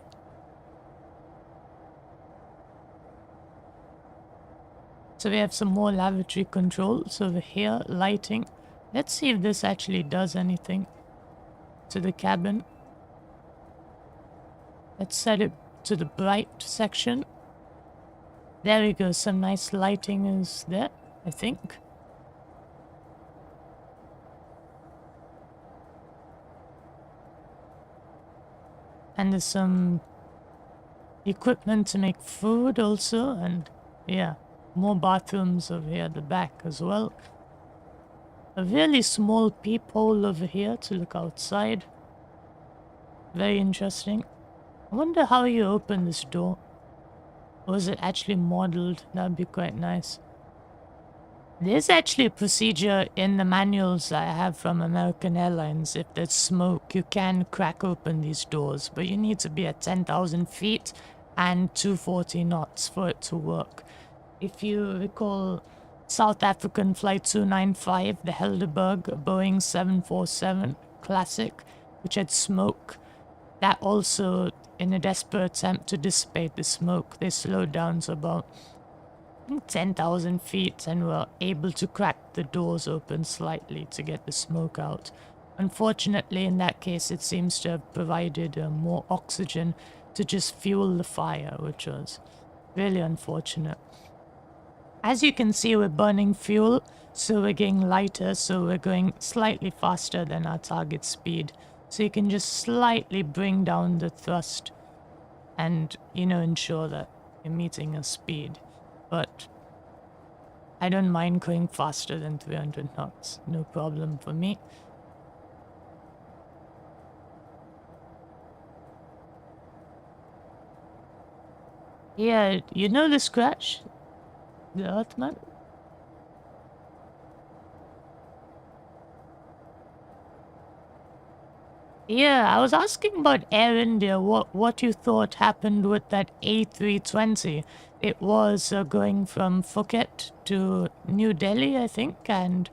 So we have some more lavatory controls over here, lighting. Let's see if this actually does anything to the cabin. Let's set it to the bright section. There we go, some nice lighting is there, I think. And there's some equipment to make food also, and yeah, more bathrooms over here at the back as well. A really small peephole over here to look outside. Very interesting. I wonder how you open this door. Or is it actually modeled? That'd be quite nice. There's actually a procedure in the manuals I have from American Airlines. If there's smoke, you can crack open these doors, but you need to be at 10,000 feet and 240 knots for it to work. If you recall South African Flight 295, the Helderberg Boeing 747 Classic, which had smoke, that also, in a desperate attempt to dissipate the smoke, they slowed down to about 10,000 feet and were able to crack the doors open slightly to get the smoke out. Unfortunately, in that case, it seems to have provided more oxygen to just fuel the fire, which was really unfortunate. As you can see, we're burning fuel, so we're getting lighter, so we're going slightly faster than our target speed. So you can just slightly bring down the thrust and, you know, ensure that you're meeting a speed. But I don't mind going faster than 300 knots. No problem for me. Yeah, you know this crash? The Earthman? Yeah, I was asking about Air India, what you thought happened with that A320. It was going from Phuket to New Delhi, I think, and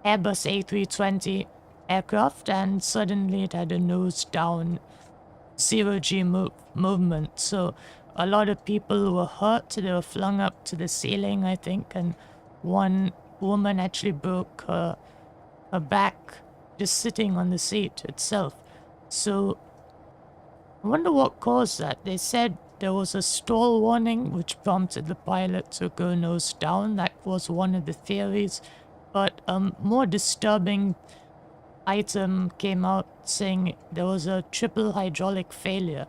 Airbus A320 aircraft, and suddenly it had a nose down, zero-G movement. So a lot of people were hurt. They were flung up to the ceiling, I think, and one woman actually broke her back just sitting on the seat itself. So I wonder what caused that. They said there was a stall warning which prompted the pilot to go nose down. That was one of the theories. But more disturbing item came out saying there was a triple hydraulic failure,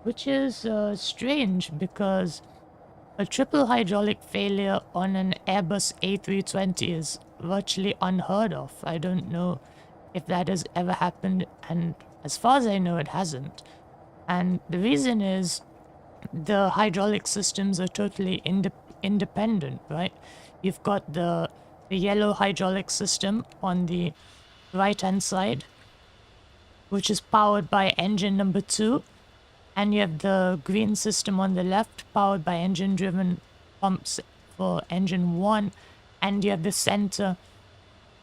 which is strange because a triple hydraulic failure on an Airbus A320 is virtually unheard of. I don't know if that has ever happened, and as far as I know, it hasn't. And the reason is the hydraulic systems are totally independent, right? You've got the yellow hydraulic system on the right-hand side, which is powered by engine number 2, and you have the green system on the left, powered by engine-driven pumps for engine 1, and you have the center,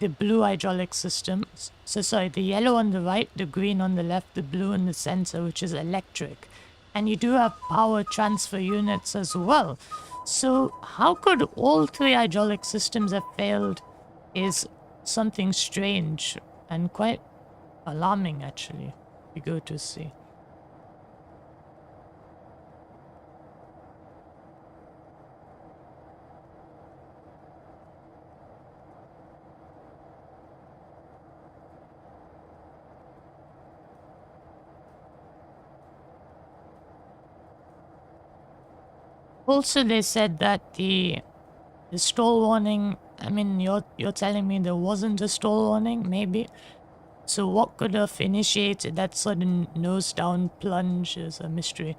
the blue hydraulic system. So sorry, the yellow on the right, the green on the left, the blue in the center, which is electric. And you do have power transfer units as well. So how could all 3 hydraulic systems have failed is something strange and quite alarming, actually, if you go to see. Also, they said that the stall warning, I mean, you're telling me there wasn't a stall warning, maybe? So what could have initiated that sudden nose-down plunge is a mystery.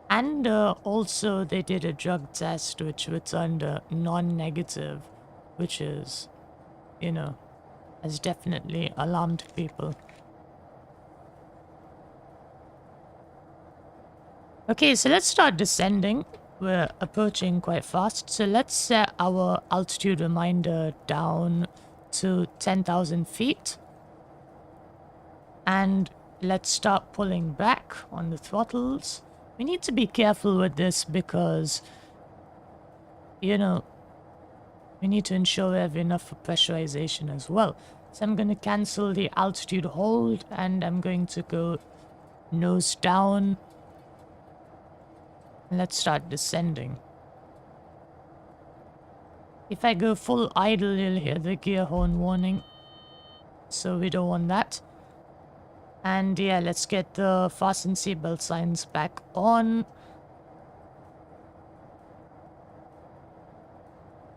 And also, they did a drug test which returned a non-negative, which is, you know, has definitely alarmed people. Okay, so let's start descending. We're approaching quite fast, so let's set our altitude reminder down to 10,000 feet. And let's start pulling back on the throttles. We need to be careful with this because, you know, we need to ensure we have enough for pressurization as well. So I'm going to cancel the altitude hold and I'm going to go nose down. Let's start descending. If I go full idle, you'll hear the gear horn warning. So we don't want that. And yeah, let's get the fasten seatbelt signs back on.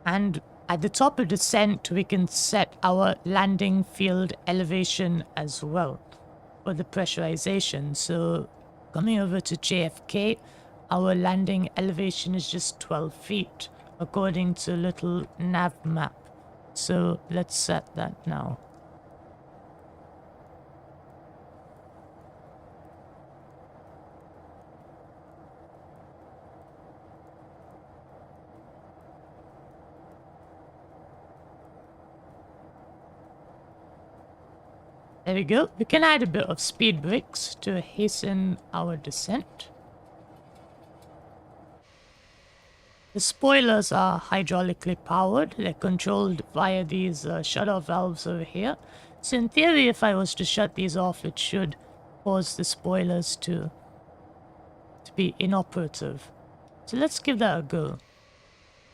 And at the top of descent, we can set our landing field elevation as well for the pressurization. So coming over to JFK, our landing elevation is just 12 feet, according to little nav map. So let's set that now. There we go. We can add a bit of speed brakes to hasten our descent. The spoilers are hydraulically powered. They're controlled via these shut-off valves over here. So in theory, if I was to shut these off, it should cause the spoilers to be inoperative. So let's give that a go.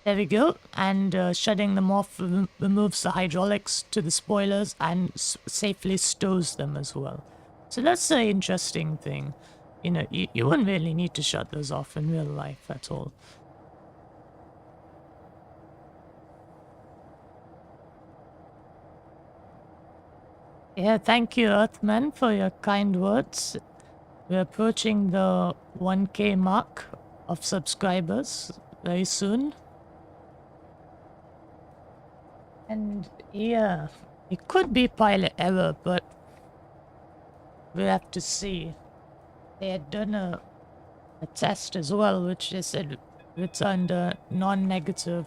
There we go. And shutting them off removes the hydraulics to the spoilers and safely stows them as well. So that's an interesting thing. You know, you wouldn't really need to shut those off in real life at all. Yeah, thank you, Earthman, for your kind words. We're approaching the 1K mark of subscribers very soon. And yeah, it could be pilot error, but we have to see. They had done a test as well, which they said returned a non-negative.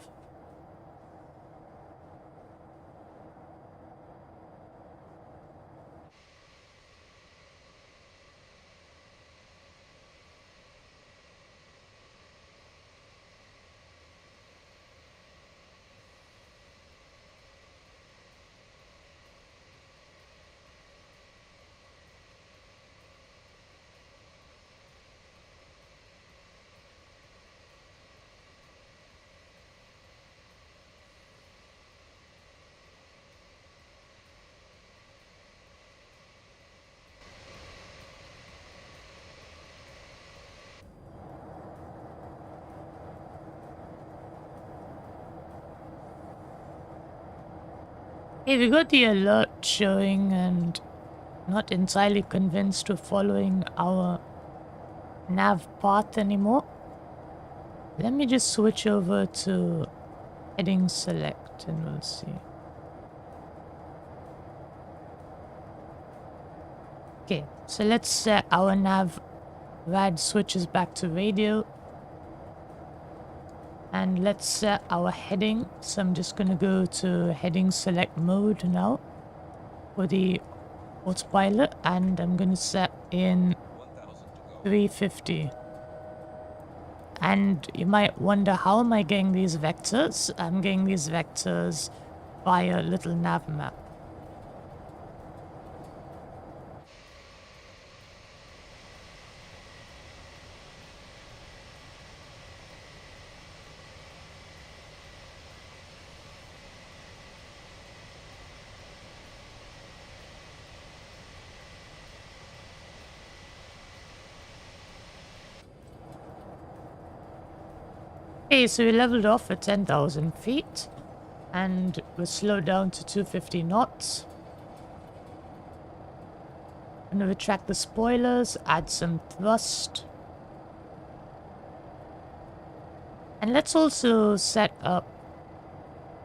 Hey, we got the alert showing and not entirely convinced we're following our nav path anymore. Let me just switch over to heading select and we'll see. Okay, so let's set our nav rad switches back to radio. And let's set our heading. So I'm just going to go to heading select mode now for the autopilot. And I'm going to set in 350. And you might wonder, how am I getting these vectors? I'm getting these vectors via a little nav map. Okay, so we leveled off at 10,000 feet and we're slowed down to 250 knots. I'm going to retract the spoilers, add some thrust. And let's also set up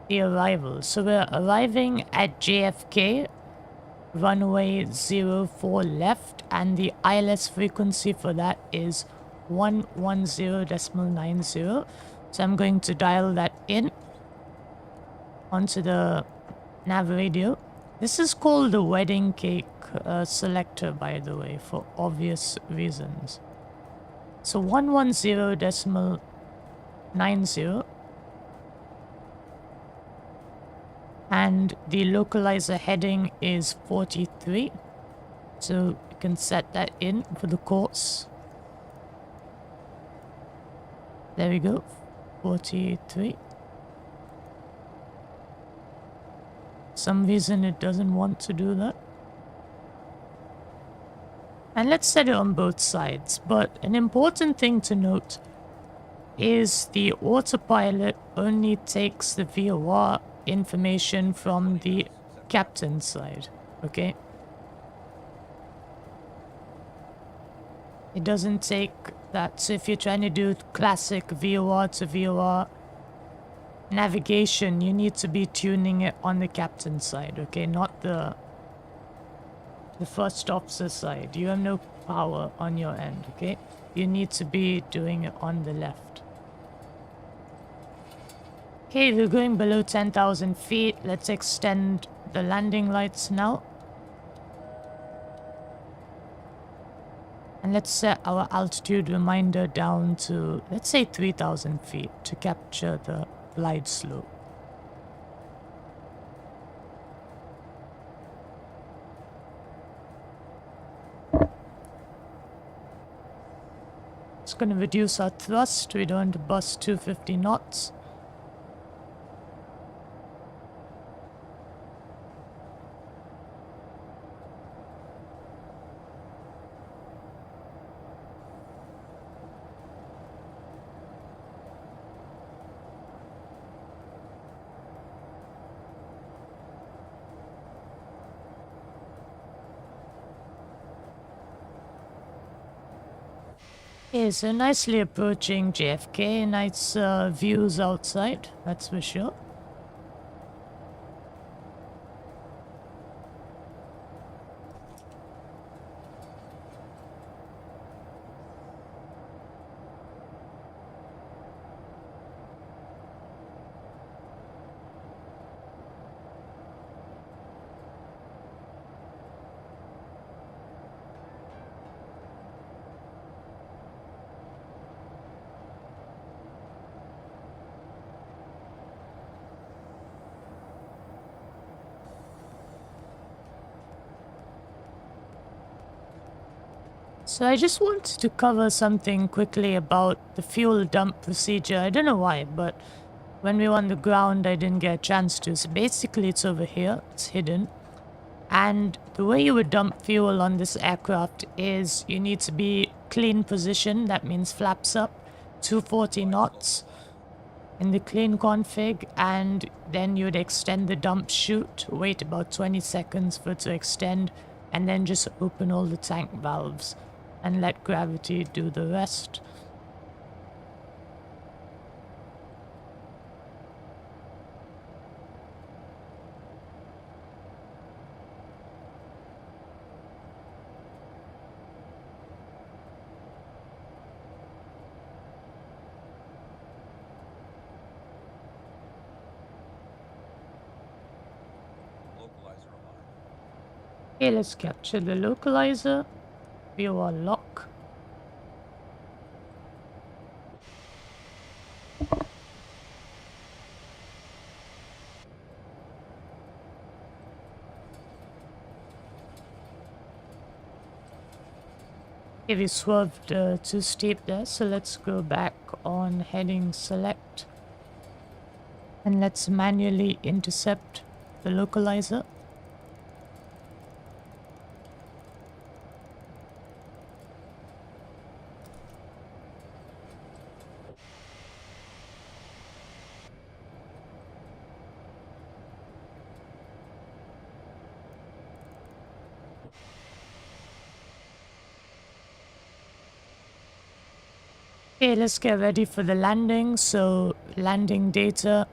the arrival. So we're arriving at JFK, runway 04 left, and the ILS frequency for that is 110.90. So I'm going to dial that in onto the nav radio. This is called the wedding cake selector, by the way, for obvious reasons. So 110.90. And the localizer heading is 43. So you can set that in for the course. There we go. 43. Some reason it doesn't want to do that. And let's set it on both sides. But an important thing to note is the autopilot only takes the VOR information from the captain's side. Okay? It doesn't take that. So if you're trying to do classic VOR to VOR navigation, you need to be tuning it on the captain's side, okay? Not the first officer side. You have no power on your end, okay? You need to be doing it on the left. Okay, we're going below 10,000 feet. Let's extend the landing lights now. And let's set our altitude reminder down to, let's say 3,000 feet to capture the glide slope. It's going to reduce our thrust. We don't want to bust 250 knots. Okay, so nicely approaching JFK. Nice views outside, that's for sure. So I just wanted to cover something quickly about the fuel dump procedure. I don't know why, but when we were on the ground, I didn't get a chance to. So basically, it's over here. It's hidden. And the way you would dump fuel on this aircraft is you need to be clean position. That means flaps up, 240 knots. in the clean config, and then you'd extend the dump chute, wait about 20 seconds for it to extend, and then just open all the tank valves and let gravity do the rest. Okay, let's capture the localizer. View our lock. Okay, we swerved too steep there, so let's go back on heading select. And let's manually intercept the localizer. Okay, let's get ready for the landing. So, landing data.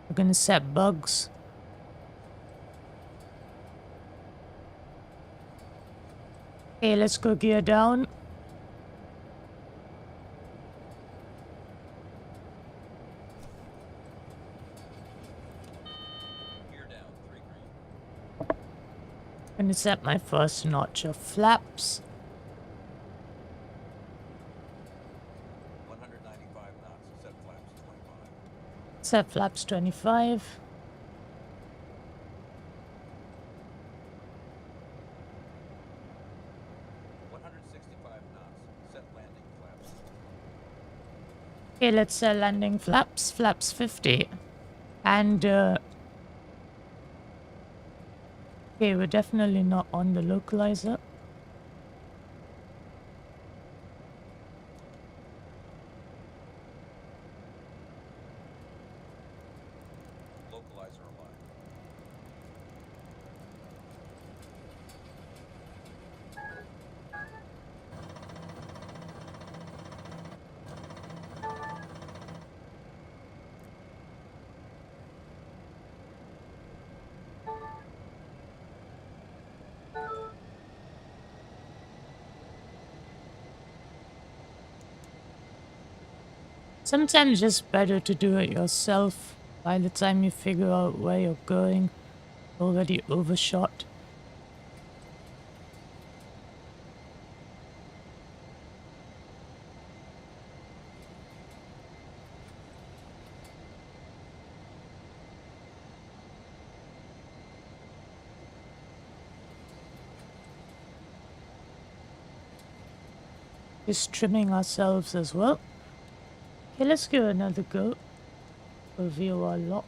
We're gonna set bugs. Okay, let's go gear down. Gear down, 3 green. Gonna set my first notch of flaps. 195 knots, set flaps 25. Set flaps 25. 165 knots, set landing flaps. Okay, let's set landing flaps. Flaps 50. And, okay, we're definitely not on the localizer. Localizer alive. Sometimes just better to do it yourself. By the time you figure out where you're going, already overshot. Just trimming ourselves as well. Okay, let's give another go. Review our lock.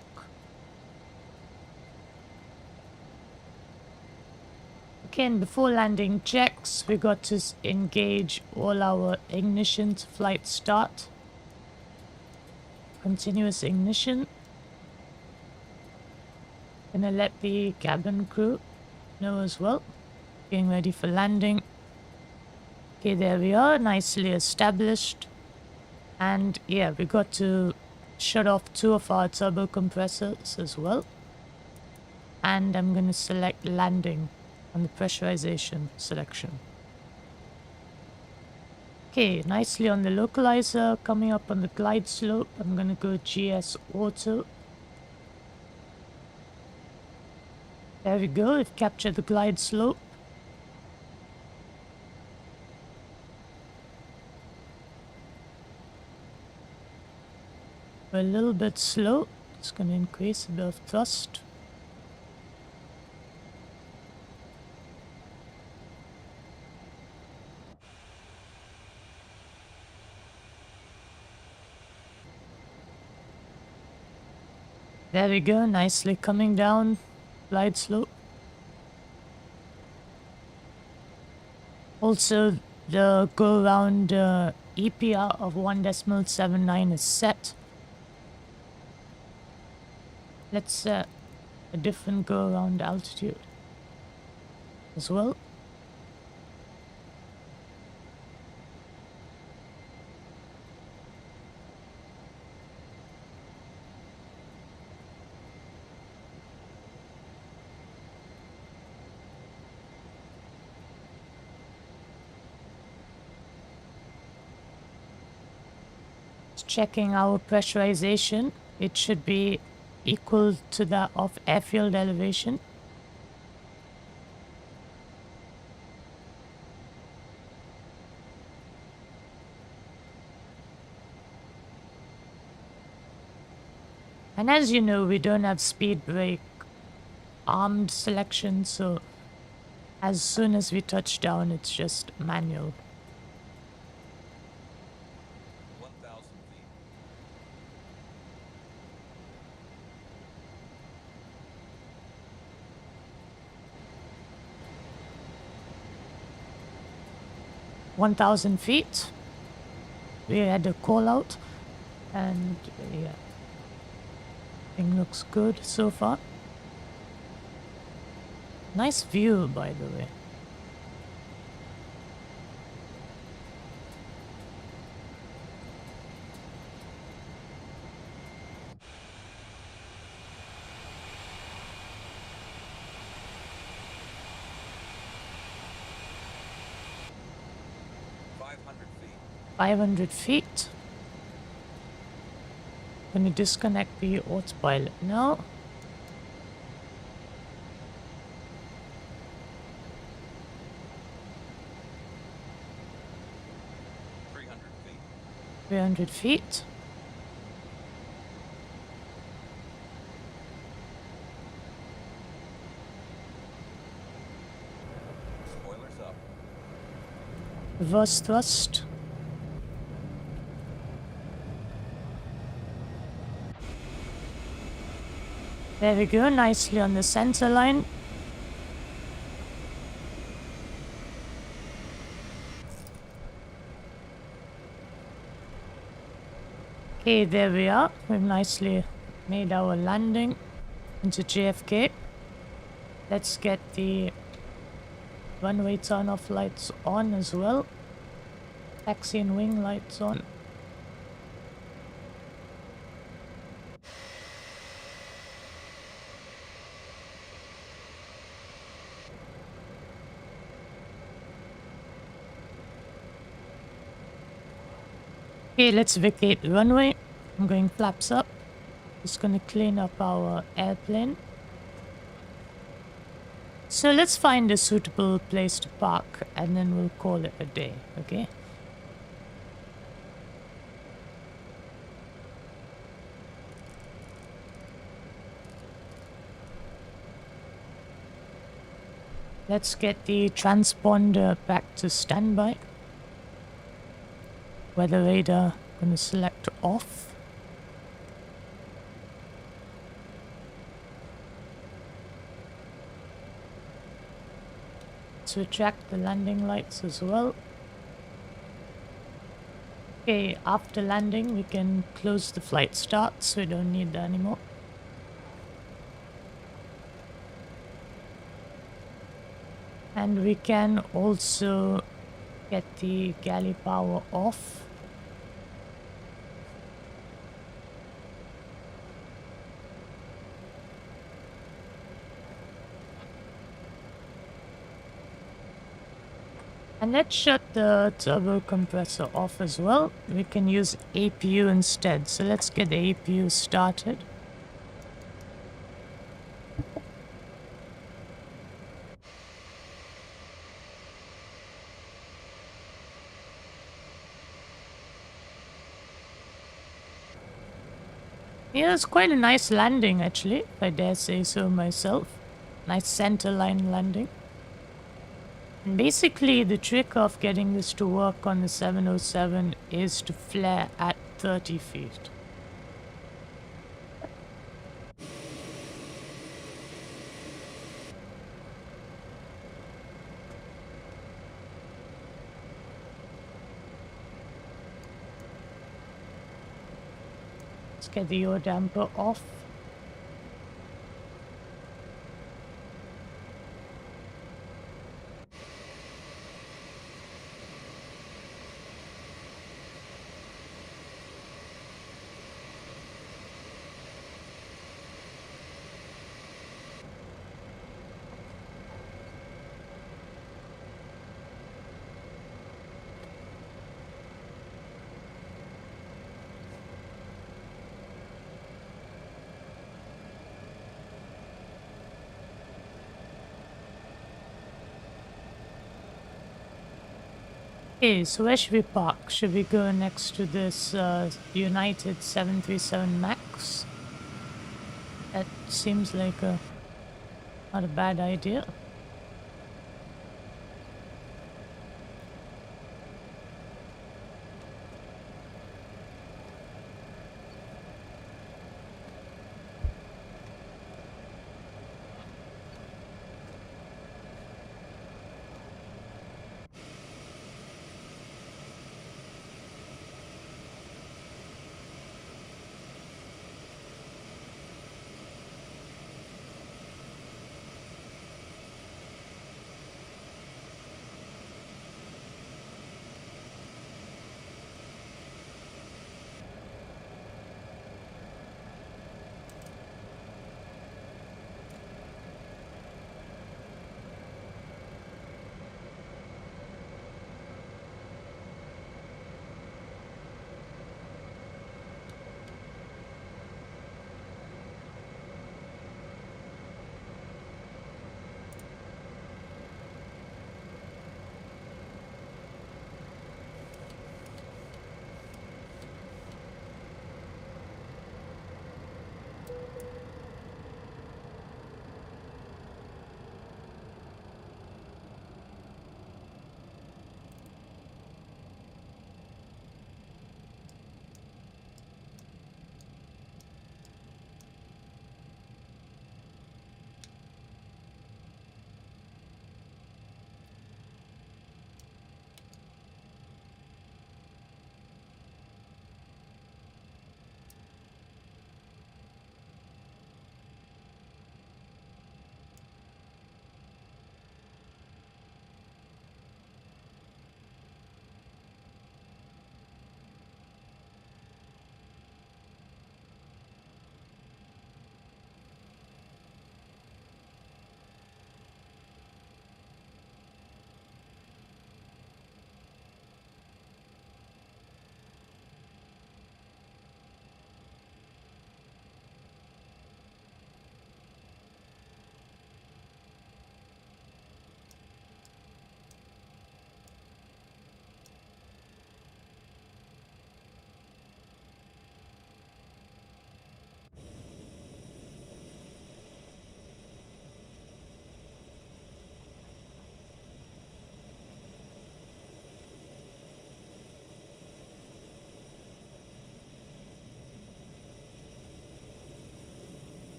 Okay, and before landing checks, we got to engage all our ignition to flight start. Continuous ignition. Gonna let the cabin crew know as well. Getting ready for landing. Okay, there we are, nicely established. And yeah, we got to shut off 2 of our turbo compressors as well. And I'm gonna select landing on the pressurization selection. Okay, nicely on the localizer, coming up on the glide slope. I'm gonna go GS auto. There we go, we've captured the glide slope. We're a little bit slow. Just gonna increase a bit of thrust. There we go, nicely coming down, glide slope. Also, the go around EPR of 1.79 is set. Let's set a different go-around altitude as well. Checking our pressurization, it should be equal to that of airfield elevation. And as you know, we don't have speed brake armed selection, so as soon as we touch down, it's just manual. 1,000 feet. 1,000 feet. We had a call out, and yeah, thing looks good so far. Nice view, by the way. Feet. 500 feet. Gonna disconnect the autopilot now. Feet. 300 feet. Spoilers up. Reverse thrust. There we go, nicely on the center line. Okay, there we are. We've nicely made our landing into JFK. Let's get the runway turn-off lights on as well. Taxi and wing lights on. Okay, let's vacate the runway. I'm going flaps up. Just gonna clean up our airplane. So let's find a suitable place to park and then we'll call it a day, okay? Let's get the transponder back to standby. Weather radar, gonna select off. Let's retract the landing lights as well. Okay, after landing we can close the flight start, so we don't need that anymore. And we can also get the galley power off. And let's shut the turbo compressor off as well. We can use APU instead. So let's get the APU started. Yeah, it's quite a nice landing actually, if I dare say so myself. Nice center line landing. And basically the trick of getting this to work on the 707 is to flare at 30 feet. Let's get the yaw damper off. Okay, so where should we park? Should we go next to this United 737 Max? That seems like not a bad idea.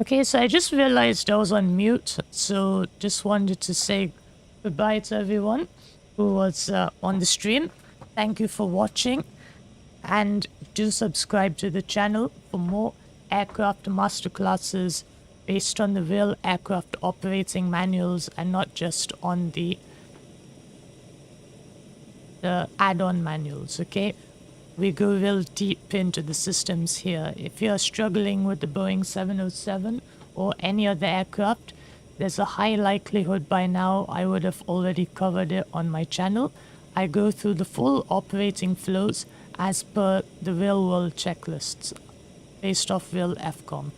Okay, so I just realized I was on mute, so just wanted to say goodbye to everyone who was on the stream. Thank you for watching, and do subscribe to the channel for more aircraft masterclasses based on the real aircraft operating manuals and not just on the the add-on manuals, okay? We go real deep into the systems here. If you're struggling with the Boeing 707 or any other aircraft, there's a high likelihood by now I would have already covered it on my channel. I go through the full operating flows as per the real-world checklists based off real FCOM.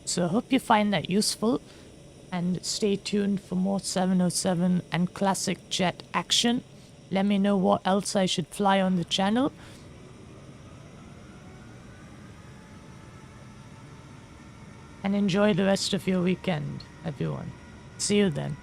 So I hope you find that useful, and stay tuned for more 707 and classic jet action. Let me know what else I should fly on the channel. And enjoy the rest of your weekend, everyone. See you then.